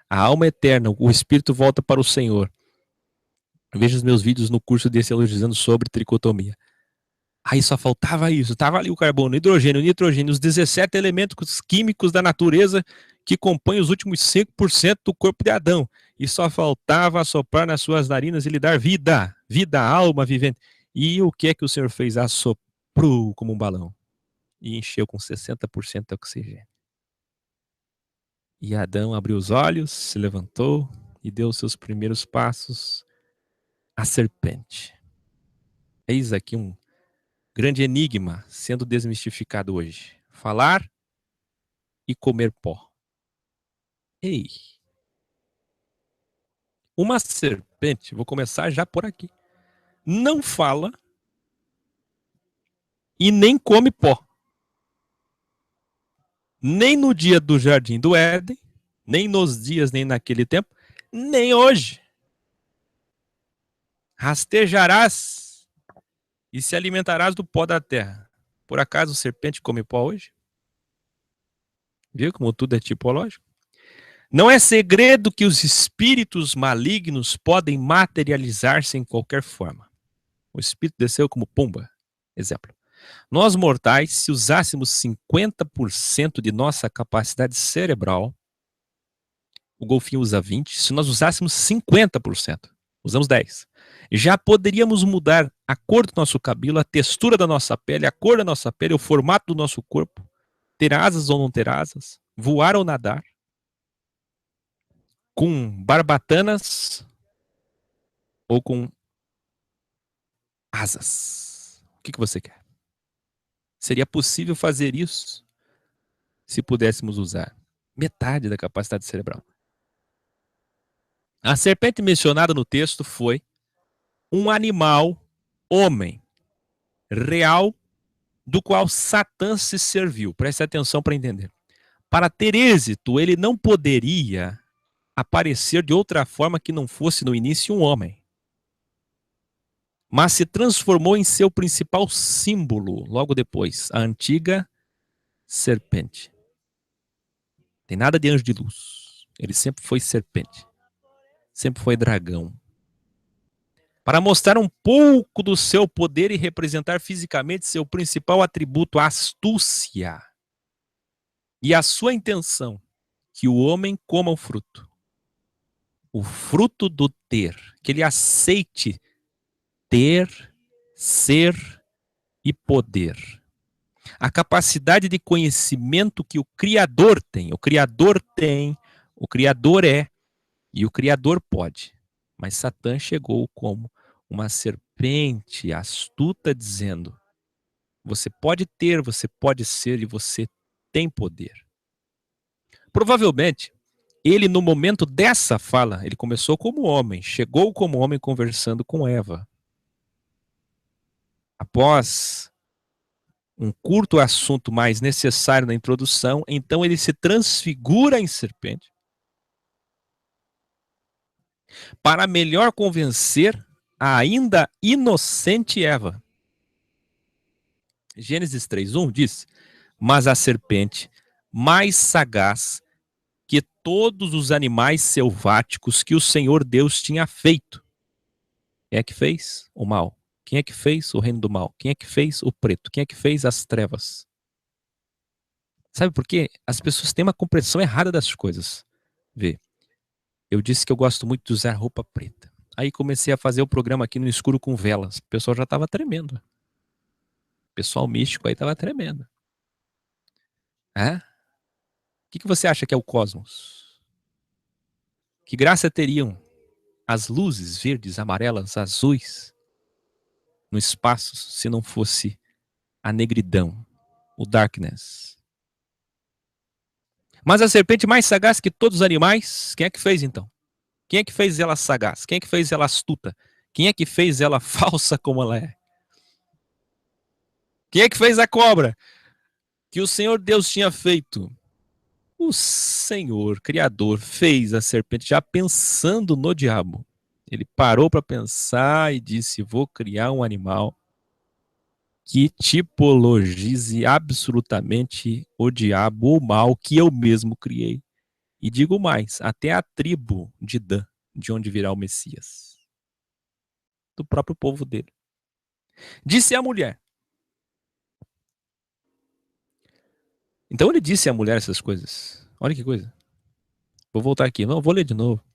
A alma é eterna, o espírito volta para o Senhor. Veja os meus vídeos no curso de Elogiando sobre tricotomia. Aí só faltava isso, estava ali o carbono, hidrogênio, nitrogênio, os 17 elementos químicos da natureza que compõem os últimos 5% do corpo de Adão. E só faltava assoprar nas suas narinas e lhe dar vida, vida, alma vivente. E o que é que o Senhor fez? Assoprou como um balão e encheu com 60% de oxigênio. E Adão abriu os olhos, se levantou e deu os seus primeiros passos à serpente. Eis aqui um grande enigma sendo desmistificado hoje. Falar e comer pó. Ei! Uma serpente, vou começar já por aqui, não fala e nem come pó. Nem no dia do Jardim do Éden, nem nos dias, nem naquele tempo, nem hoje. Rastejarás e se alimentarás do pó da terra. Por acaso o serpente come pó hoje? Viu como tudo é tipológico? Não é segredo que os espíritos malignos podem materializar-se em qualquer forma. O espírito desceu como pomba. Exemplo. Nós mortais, se usássemos 50% de nossa capacidade cerebral, o golfinho usa 20%, se nós usássemos 50%, usamos 10%, já poderíamos mudar a cor do nosso cabelo, a textura da nossa pele, a cor da nossa pele, o formato do nosso corpo, ter asas ou não ter asas, voar ou nadar, com barbatanas ou com asas. O que você quer? Seria possível fazer isso se pudéssemos usar metade da capacidade cerebral. A serpente mencionada no texto foi um animal homem real do qual Satã se serviu. Preste atenção para entender. Para ter êxito, ele não poderia aparecer de outra forma que não fosse no início um homem. Mas se transformou em seu principal símbolo logo depois, a antiga serpente. Tem nada de anjo de luz. Ele sempre foi serpente. Sempre foi dragão. Para mostrar um pouco do seu poder e representar fisicamente seu principal atributo, a astúcia. E a sua intenção, que o homem coma o fruto. O fruto do ter, que ele aceite ter, ser e poder. A capacidade de conhecimento que o Criador tem. O Criador tem, o Criador é e o Criador pode. Mas Satã chegou como uma serpente astuta dizendo: você pode ter, você pode ser e você tem poder. Provavelmente, ele no momento dessa fala, ele começou como homem, chegou como homem conversando com Eva. Após um curto assunto mais necessário na introdução, então ele se transfigura em serpente para melhor convencer a ainda inocente Eva. Gênesis 3:1 diz: mas a serpente, mais sagaz que todos os animais selváticos que o Senhor Deus tinha feito. Quem é que fez o mal? Quem é que fez o reino do mal? Quem é que fez o preto? Quem é que fez as trevas? Sabe por quê? As pessoas têm uma compreensão errada das coisas. Vê, eu disse que eu gosto muito de usar roupa preta. Aí comecei a fazer o programa aqui no escuro com velas. O pessoal já estava tremendo. O pessoal místico aí estava tremendo. É? O que você acha que é o cosmos? Que graça teriam as luzes verdes, amarelas, azuis no espaço se não fosse a negridão, o darkness? Mas a serpente mais sagaz que todos os animais, quem é que fez então? Quem é que fez ela sagaz? Quem é que fez ela astuta? Quem é que fez ela falsa como ela é? Quem é que fez a cobra? Que o Senhor Deus tinha feito. O Senhor, Criador, fez a serpente já pensando no diabo. Ele parou para pensar e disse: vou criar um animal que tipologize absolutamente o diabo, o mal que eu mesmo criei. E digo mais, até a tribo de Dan, de onde virá o Messias. Do próprio povo dele. Disse a mulher. Então ele disse à mulher essas coisas. Olha que coisa. Vou voltar aqui. Não, vou ler de novo.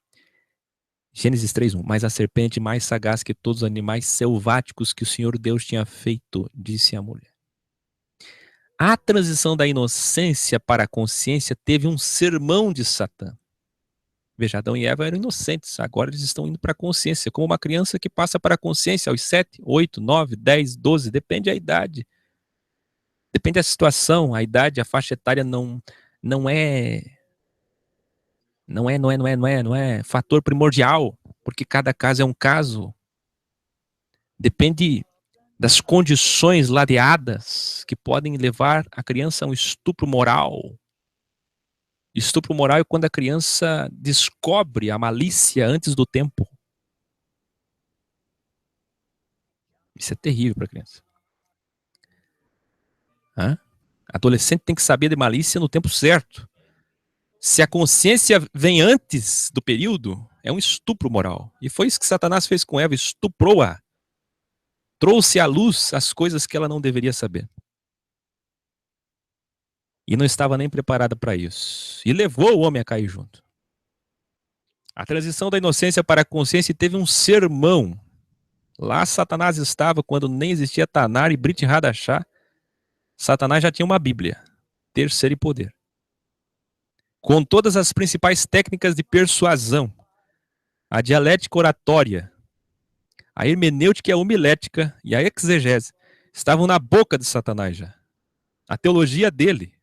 Gênesis 3:1. Mas a serpente mais sagaz que todos os animais selváticos que o Senhor Deus tinha feito, disse a mulher. A transição da inocência para a consciência teve um sermão de Satã. Veja, Adão e Eva eram inocentes, agora eles estão indo para a consciência, como uma criança que passa para a consciência aos 7, 8, 9, 10, 12, depende da idade. Depende da situação, a idade, a faixa etária não é, não é fator primordial, porque cada caso é um caso. Depende das condições ladeadas que podem levar a criança a um estupro moral. Estupro moral é quando a criança descobre a malícia antes do tempo. Isso é terrível para a criança. Hã? Adolescente tem que saber de malícia no tempo certo. Se a consciência vem antes do período, é um estupro moral. E foi isso que Satanás fez com Eva, estuprou-a. Trouxe à luz as coisas que ela não deveria saber. E não estava nem preparada para isso. E levou o homem a cair junto. A transição da inocência para a consciência teve um sermão. Lá Satanás estava quando nem existia Tanar e Brit Hadashah. Satanás já tinha uma Bíblia, terceiro e poder. Com todas as principais técnicas de persuasão, a dialética oratória, a hermenêutica e a homilética e a exegese estavam na boca de Satanás já. A teologia dele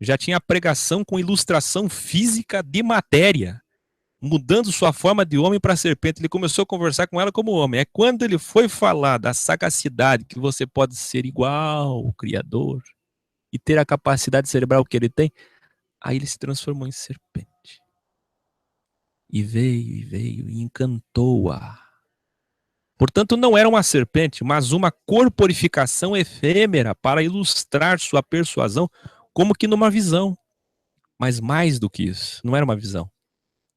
já tinha a pregação com ilustração física de matéria, mudando sua forma de homem para serpente. Ele começou a conversar com ela como homem. É quando ele foi falar da sagacidade, que você pode ser igual ao Criador e ter a capacidade cerebral que ele tem, aí ele se transformou em serpente. E veio e encantou-a. Portanto, não era uma serpente, mas uma corporificação efêmera para ilustrar sua persuasão, como que numa visão. Mas mais do que isso, não era uma visão.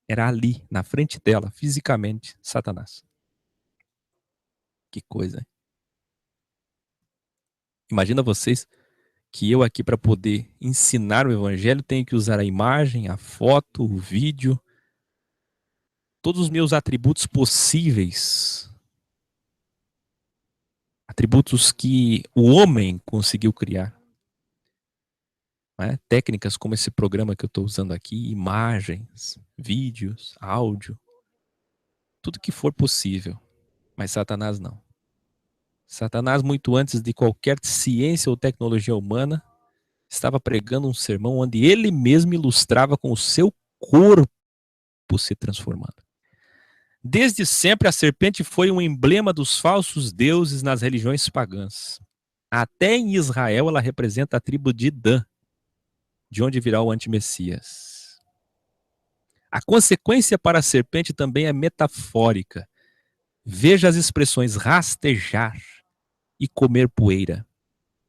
Era ali, na frente dela, fisicamente, Satanás. Que coisa, hein? Imagina vocês que eu aqui, para poder ensinar o evangelho, tenho que usar a imagem, a foto, o vídeo, todos os meus atributos possíveis, atributos que o homem conseguiu criar. Né? Técnicas como esse programa que eu estou usando aqui, imagens, vídeos, áudio, tudo que for possível. Mas Satanás não. Satanás, muito antes de qualquer ciência ou tecnologia humana, estava pregando um sermão onde ele mesmo ilustrava com o seu corpo se transformando. Desde sempre, a serpente foi um emblema dos falsos deuses nas religiões pagãs. Até em Israel, ela representa a tribo de Dan, de onde virá o antimessias. A consequência para a serpente também é metafórica. Veja as expressões rastejar e comer poeira.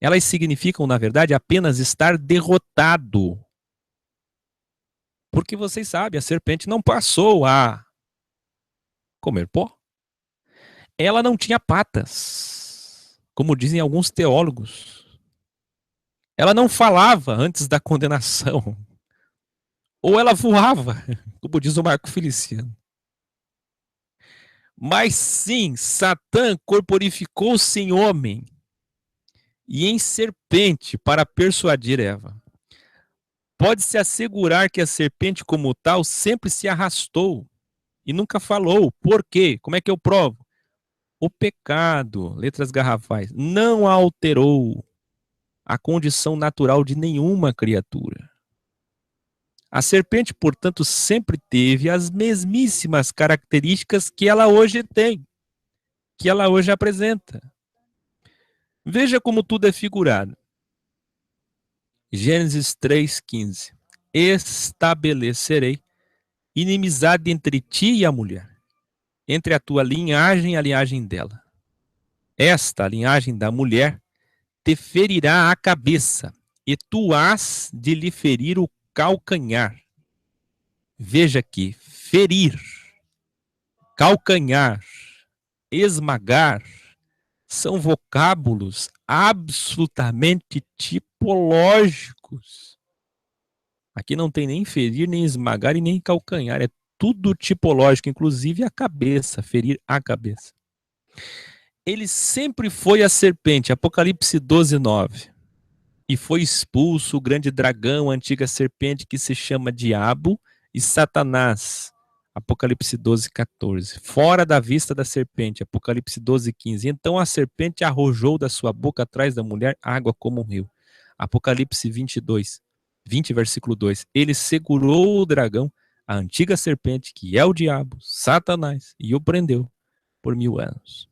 Elas significam, na verdade, apenas estar derrotado. Porque vocês sabem, a serpente não passou a comer pó. Ela não tinha patas, como dizem alguns teólogos. Ela não falava antes da condenação. Ou ela voava, como diz o Marco Feliciano. Mas sim, Satã corporificou-se em homem e em serpente para persuadir Eva. Pode-se assegurar que a serpente como tal sempre se arrastou e nunca falou. Por quê? Como é que eu provo? O pecado, letras garrafais, não alterou a condição natural de nenhuma criatura. A serpente, portanto, sempre teve as mesmíssimas características que ela hoje tem, que ela hoje apresenta. Veja como tudo é figurado. Gênesis 3,15. Estabelecerei inimizade entre ti e a mulher, entre a tua linhagem e a linhagem dela. Esta, a linhagem da mulher, te ferirá a cabeça, e tu hás de lhe ferir o calcanhar. Veja aqui, ferir, calcanhar, esmagar, são vocábulos absolutamente tipológicos. Aqui não tem nem ferir, nem esmagar e nem calcanhar. É tudo tipológico, inclusive a cabeça, ferir a cabeça. Ele sempre foi a serpente, Apocalipse 12:9. E foi expulso o grande dragão, a antiga serpente que se chama Diabo e Satanás. Apocalipse 12:14. Fora da vista da serpente, Apocalipse 12:15. Então a serpente arrojou da sua boca atrás da mulher água como um rio. Apocalipse 22. 20, versículo 2. Ele segurou o dragão, a antiga serpente, que é o diabo, Satanás, e o prendeu por 1000 anos.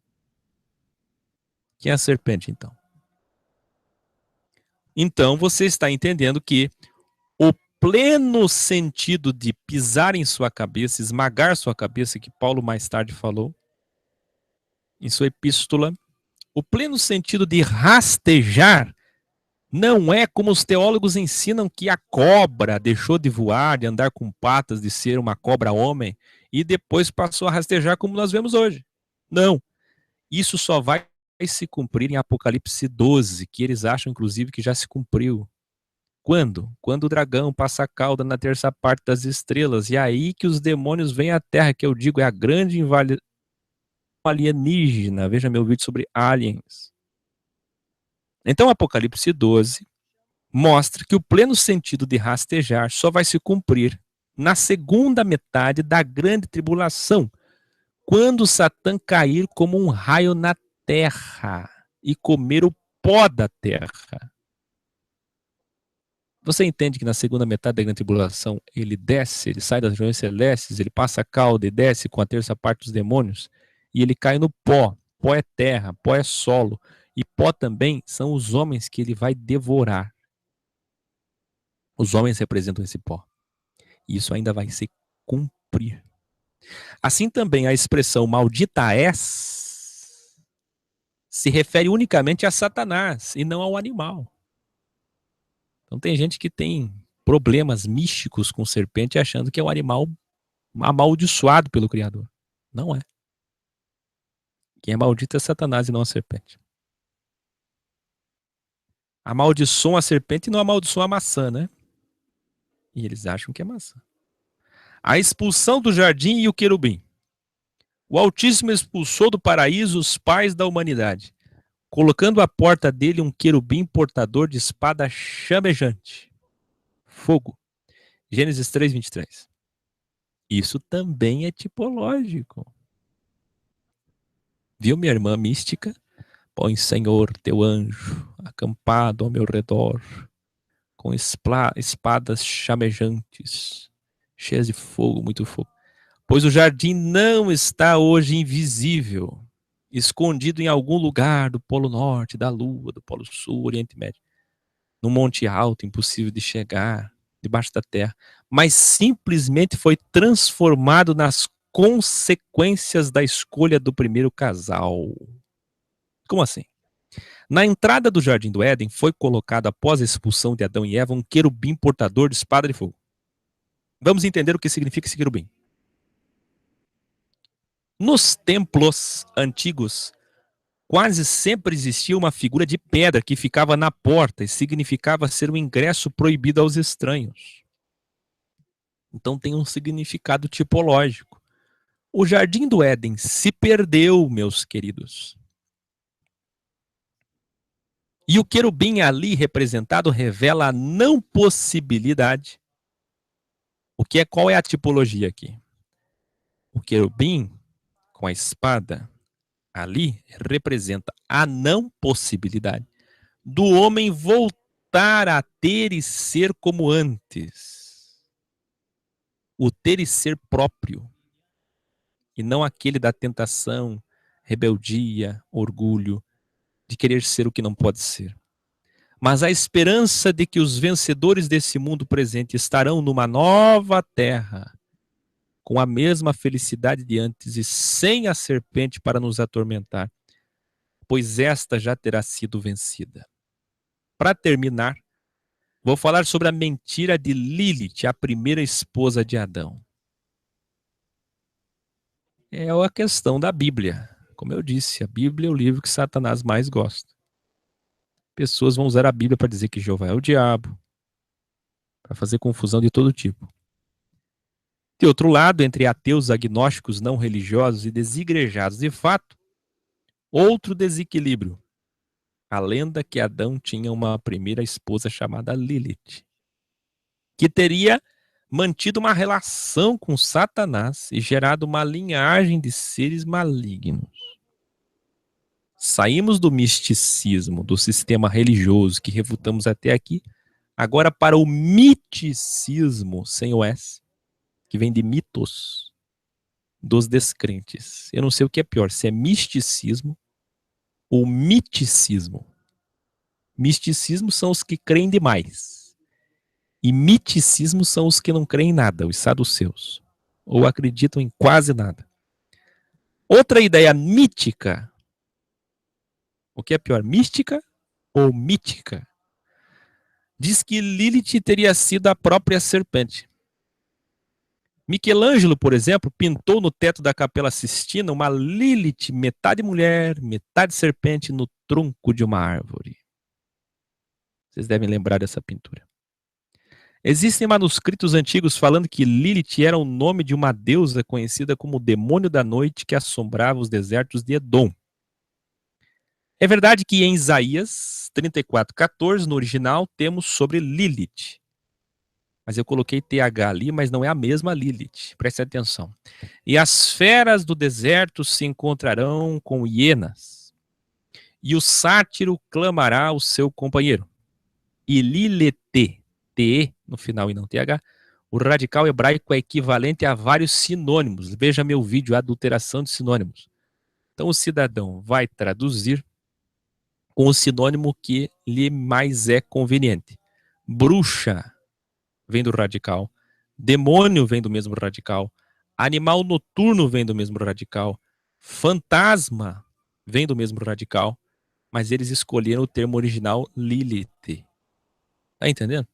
Quem é a serpente, então? Então você está entendendo que o pleno sentido de pisar em sua cabeça, esmagar sua cabeça, que Paulo mais tarde falou em sua epístola, o pleno sentido de rastejar não é como os teólogos ensinam que a cobra deixou de voar, de andar com patas, de ser uma cobra homem, e depois passou a rastejar como nós vemos hoje. Não. Isso só vai se cumprir em Apocalipse 12, que eles acham, inclusive, que já se cumpriu. Quando? Quando o dragão passa a cauda na terça parte das estrelas. E é aí que os demônios vêm à Terra, que eu digo é a grande invasão alienígena. Veja meu vídeo sobre aliens. Então, Apocalipse 12 mostra que o pleno sentido de rastejar só vai se cumprir na segunda metade da grande tribulação, quando Satã cair como um raio na terra e comer o pó da terra. Você entende que na segunda metade da grande tribulação ele desce, ele sai das regiões celestes, ele passa a cauda e desce com a terça parte dos demônios, e ele cai no pó. Pó é terra, pó é solo, e pó também são os homens que ele vai devorar. Os homens representam esse pó. E isso ainda vai se cumprir. Assim também a expressão maldita és se refere unicamente a Satanás e não ao animal. Então tem gente que tem problemas místicos com serpente achando que é um animal amaldiçoado pelo Criador. Não é. Quem é maldito é Satanás e não a serpente. Amaldiçoam a serpente e não amaldiçoam a maçã, né? E eles acham que é maçã. A expulsão do jardim e o querubim. O Altíssimo expulsou do paraíso os pais da humanidade, colocando à porta dele um querubim portador de espada chamejante. Fogo. Gênesis 3, 23. Isso também é tipológico. Viu, minha irmã mística? Põe, Senhor, teu anjo acampado ao meu redor, com espadas chamejantes, cheias de fogo, muito fogo. Pois o jardim não está hoje invisível, escondido em algum lugar do Polo Norte, da Lua, do Polo Sul, Oriente Médio, num monte alto, impossível de chegar, debaixo da terra, mas simplesmente foi transformado nas consequências da escolha do primeiro casal. Como assim? Na entrada do Jardim do Éden foi colocado, após a expulsão de Adão e Eva, um querubim portador de espada de fogo. Vamos entender o que significa esse querubim. Nos templos antigos, quase sempre existia uma figura de pedra que ficava na porta e significava ser um ingresso proibido aos estranhos. Então tem um significado tipológico. O Jardim do Éden se perdeu, meus queridos. E o querubim ali representado revela a não possibilidade. Qual é a tipologia aqui? O querubim com a espada ali representa a não possibilidade do homem voltar a ter e ser como antes. O ter e ser próprio. E não aquele da tentação, rebeldia, orgulho, de querer ser o que não pode ser. Mas a esperança de que os vencedores desse mundo presente estarão numa nova terra, com a mesma felicidade de antes e sem a serpente para nos atormentar, pois esta já terá sido vencida. Para terminar, vou falar sobre a mentira de Lilith, a primeira esposa de Adão. É a questão da Bíblia. Como eu disse, a Bíblia é o livro que Satanás mais gosta. Pessoas vão usar a Bíblia para dizer que Jeová é o diabo, para fazer confusão de todo tipo. De outro lado, entre ateus, agnósticos, não religiosos e desigrejados de fato, outro desequilíbrio. A lenda que Adão tinha uma primeira esposa chamada Lilith, que teria mantido uma relação com Satanás e gerado uma linhagem de seres malignos. Saímos do misticismo, do sistema religioso que refutamos até aqui, Agora para o miticismo, sem o S, que vem de mitos, dos descrentes. Eu não sei o que é pior, se é misticismo ou miticismo. Misticismo são os que creem demais. E miticismo são os que não creem em nada, os saduceus. Ou acreditam em quase nada. Outra ideia mítica. O que é pior, mística ou mítica? Diz que Lilith teria sido a própria serpente. Michelangelo, por exemplo, pintou no teto da Capela Sistina uma Lilith, metade mulher, metade serpente, no tronco de uma árvore. Vocês devem lembrar dessa pintura. Existem manuscritos antigos falando que Lilith era o nome de uma deusa conhecida como o demônio da noite que assombrava os desertos de Edom. É verdade que em Isaías 34:14, no original, temos sobre Lilith. Mas eu coloquei TH ali, mas não é a mesma Lilith. Preste atenção. E as feras do deserto se encontrarão com hienas, e o sátiro clamará ao seu companheiro. E Lilete, TE no final e não TH, o radical hebraico é equivalente a vários sinônimos. Veja meu vídeo, adulteração de sinônimos. Então o cidadão vai traduzir com o sinônimo que lhe mais é conveniente. Bruxa vem do radical, demônio vem do mesmo radical, animal noturno vem do mesmo radical, fantasma vem do mesmo radical, mas eles escolheram o termo original Lilith. Tá entendendo?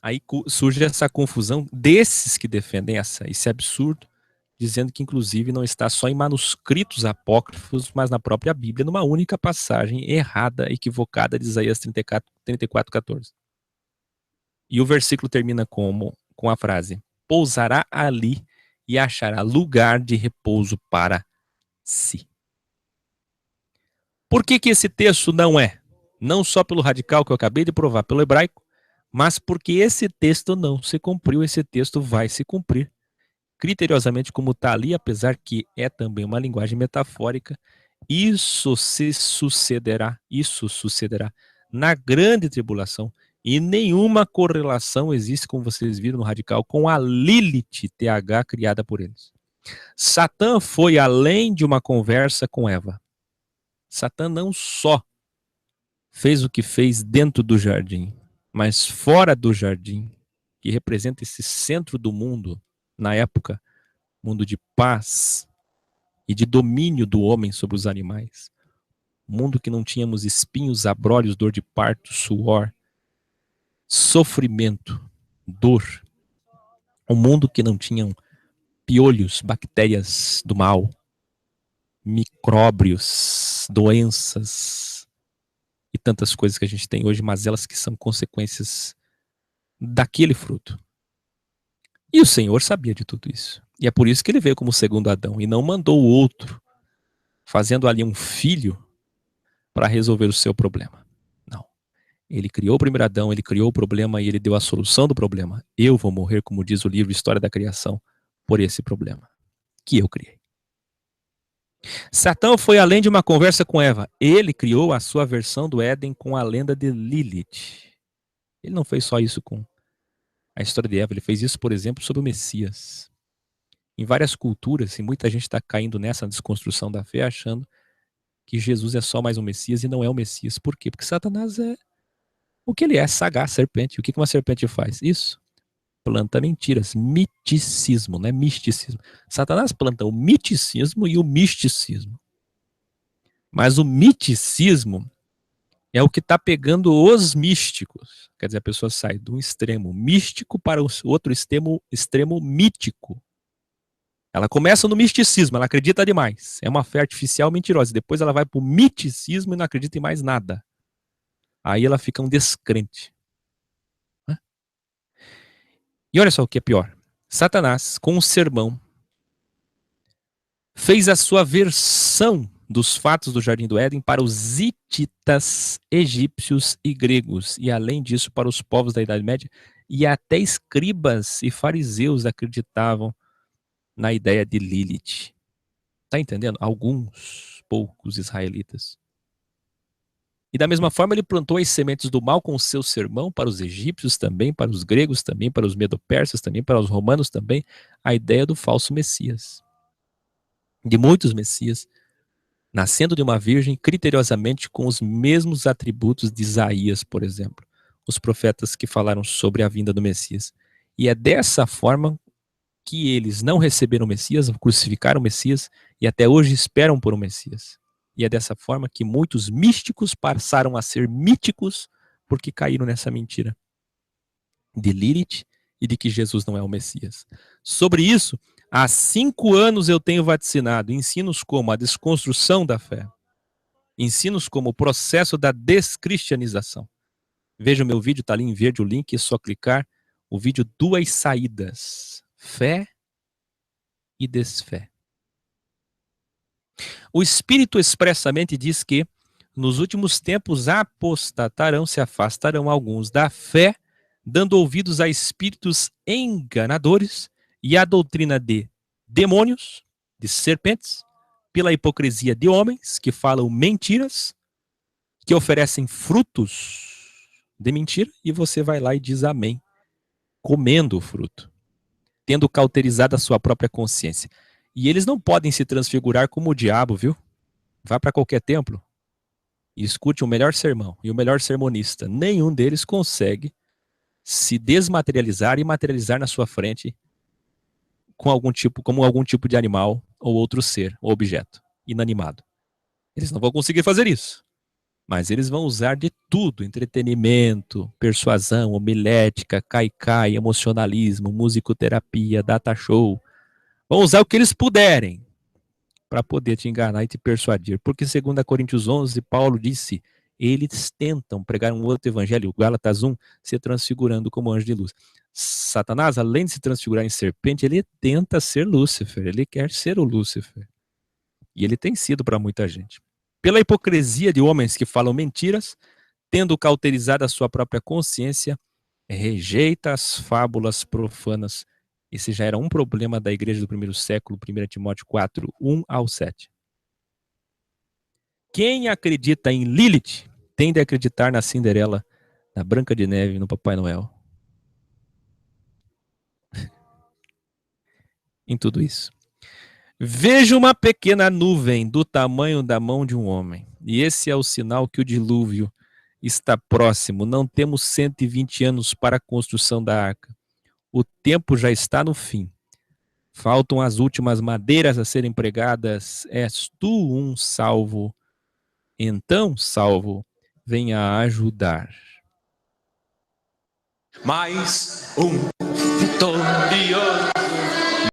Aí surge essa confusão desses que defendem esse absurdo, dizendo que inclusive não está só em manuscritos apócrifos, mas na própria Bíblia, numa única passagem errada, equivocada de Isaías 34:14. E o versículo termina com a frase: pousará ali e achará lugar de repouso para si. Por que esse texto não é? Não só pelo radical que eu acabei de provar, pelo hebraico, mas porque esse texto não se cumpriu, esse texto vai se cumprir. Criteriosamente como está ali, apesar que é também uma linguagem metafórica, isso sucederá na grande tribulação, e nenhuma correlação existe, como vocês viram no radical, com a Lilith, TH, criada por eles. Satã foi além de uma conversa com Eva. Satã não só fez o que fez dentro do jardim, mas fora do jardim, que representa esse centro do mundo, na época, mundo de paz e de domínio do homem sobre os animais. Mundo que não tínhamos espinhos, abrolhos, dor de parto, suor, sofrimento, dor. Um mundo que não tinham piolhos, bactérias do mal, micróbios, doenças e tantas coisas que a gente tem hoje, mas elas que são consequências daquele fruto. E o Senhor sabia de tudo isso. E é por isso que ele veio como segundo Adão e não mandou o outro, fazendo ali um filho para resolver o seu problema. Não. Ele criou o primeiro Adão, ele criou o problema e ele deu a solução do problema. Eu vou morrer, como diz o livro História da Criação, por esse problema que eu criei. Satã foi além de uma conversa com Eva. Ele criou a sua versão do Éden com a lenda de Lilith. Ele não fez só isso com a história de Eva, ele fez isso, por exemplo, sobre o Messias. Em várias culturas, e muita gente está caindo nessa desconstrução da fé, achando que Jesus é só mais um Messias e não é o Messias. Por quê? Porque Satanás é o que ele é, sagaz, serpente. O que uma serpente faz? Isso. Planta mentiras, miticismo, não é misticismo. Satanás planta o miticismo e o misticismo. Mas o miticismo é o que está pegando os místicos. Quer dizer, a pessoa sai de um extremo místico para o outro extremo mítico. Ela começa no misticismo, ela acredita demais. É uma fé artificial mentirosa. Depois ela vai para o miticismo e não acredita em mais nada. Aí ela fica um descrente. E olha só o que é pior. Satanás, com um sermão, fez a sua versão dos fatos do Jardim do Éden para os hititas, egípcios e gregos, e além disso para os povos da Idade Média, e até escribas e fariseus acreditavam na ideia de Lilith. Tá entendendo? Alguns poucos israelitas. E da mesma forma ele plantou as sementes do mal com o seu sermão para os egípcios também, para os gregos também, para os medo-persas também, para os romanos também, a ideia do falso Messias. De muitos Messias, nascendo de uma virgem, criteriosamente com os mesmos atributos de Isaías, por exemplo, os profetas que falaram sobre a vinda do Messias. E é dessa forma que eles não receberam o Messias, crucificaram o Messias e até hoje esperam por um Messias. E é dessa forma que muitos místicos passaram a ser míticos porque caíram nessa mentira de Lilith e de que Jesus não é o Messias. Sobre isso, há 5 anos eu tenho vaticinado ensinos como a desconstrução da fé, ensinos como o processo da descristianização. Veja o meu vídeo, está ali em verde o link, é só clicar. O vídeo Duas Saídas, Fé e Desfé. O Espírito expressamente diz que nos últimos tempos apostatarão, se afastarão alguns da fé, dando ouvidos a espíritos enganadores e à doutrina de demônios, de serpentes, pela hipocrisia de homens que falam mentiras, que oferecem frutos de mentira, e você vai lá e diz amém, comendo o fruto, tendo cauterizado a sua própria consciência. E eles não podem se transfigurar como o diabo, viu? Vá para qualquer templo e escute o melhor sermão e o melhor sermonista. Nenhum deles consegue se desmaterializar e materializar na sua frente com como algum tipo de animal ou outro ser ou objeto inanimado. Eles não vão conseguir fazer isso. Mas eles vão usar de tudo: entretenimento, persuasão, homilética, caicai, emocionalismo, musicoterapia, data show. Vão usar o que eles puderem para poder te enganar e te persuadir. Porque, segundo a Coríntios 11, Paulo disse, eles tentam pregar um outro evangelho, Gálatas 1, se transfigurando como anjo de luz. Satanás, além de se transfigurar em serpente, ele tenta ser Lúcifer, ele quer ser o Lúcifer. E ele tem sido para muita gente. Pela hipocrisia de homens que falam mentiras, tendo cauterizado a sua própria consciência, rejeita as fábulas profanas. Esse já era um problema da igreja do primeiro século, 1 Timóteo 4, 1 ao 7. Quem acredita em Lilith tende a acreditar na Cinderela, na Branca de Neve e no Papai Noel. Em tudo isso. Vejo uma pequena nuvem do tamanho da mão de um homem. E esse é o sinal que o dilúvio está próximo. Não temos 120 anos para a construção da arca. O tempo já está no fim. Faltam as últimas madeiras a serem pregadas. És tu um salvo. Então, salvo, venha ajudar. Mais um vitorioso.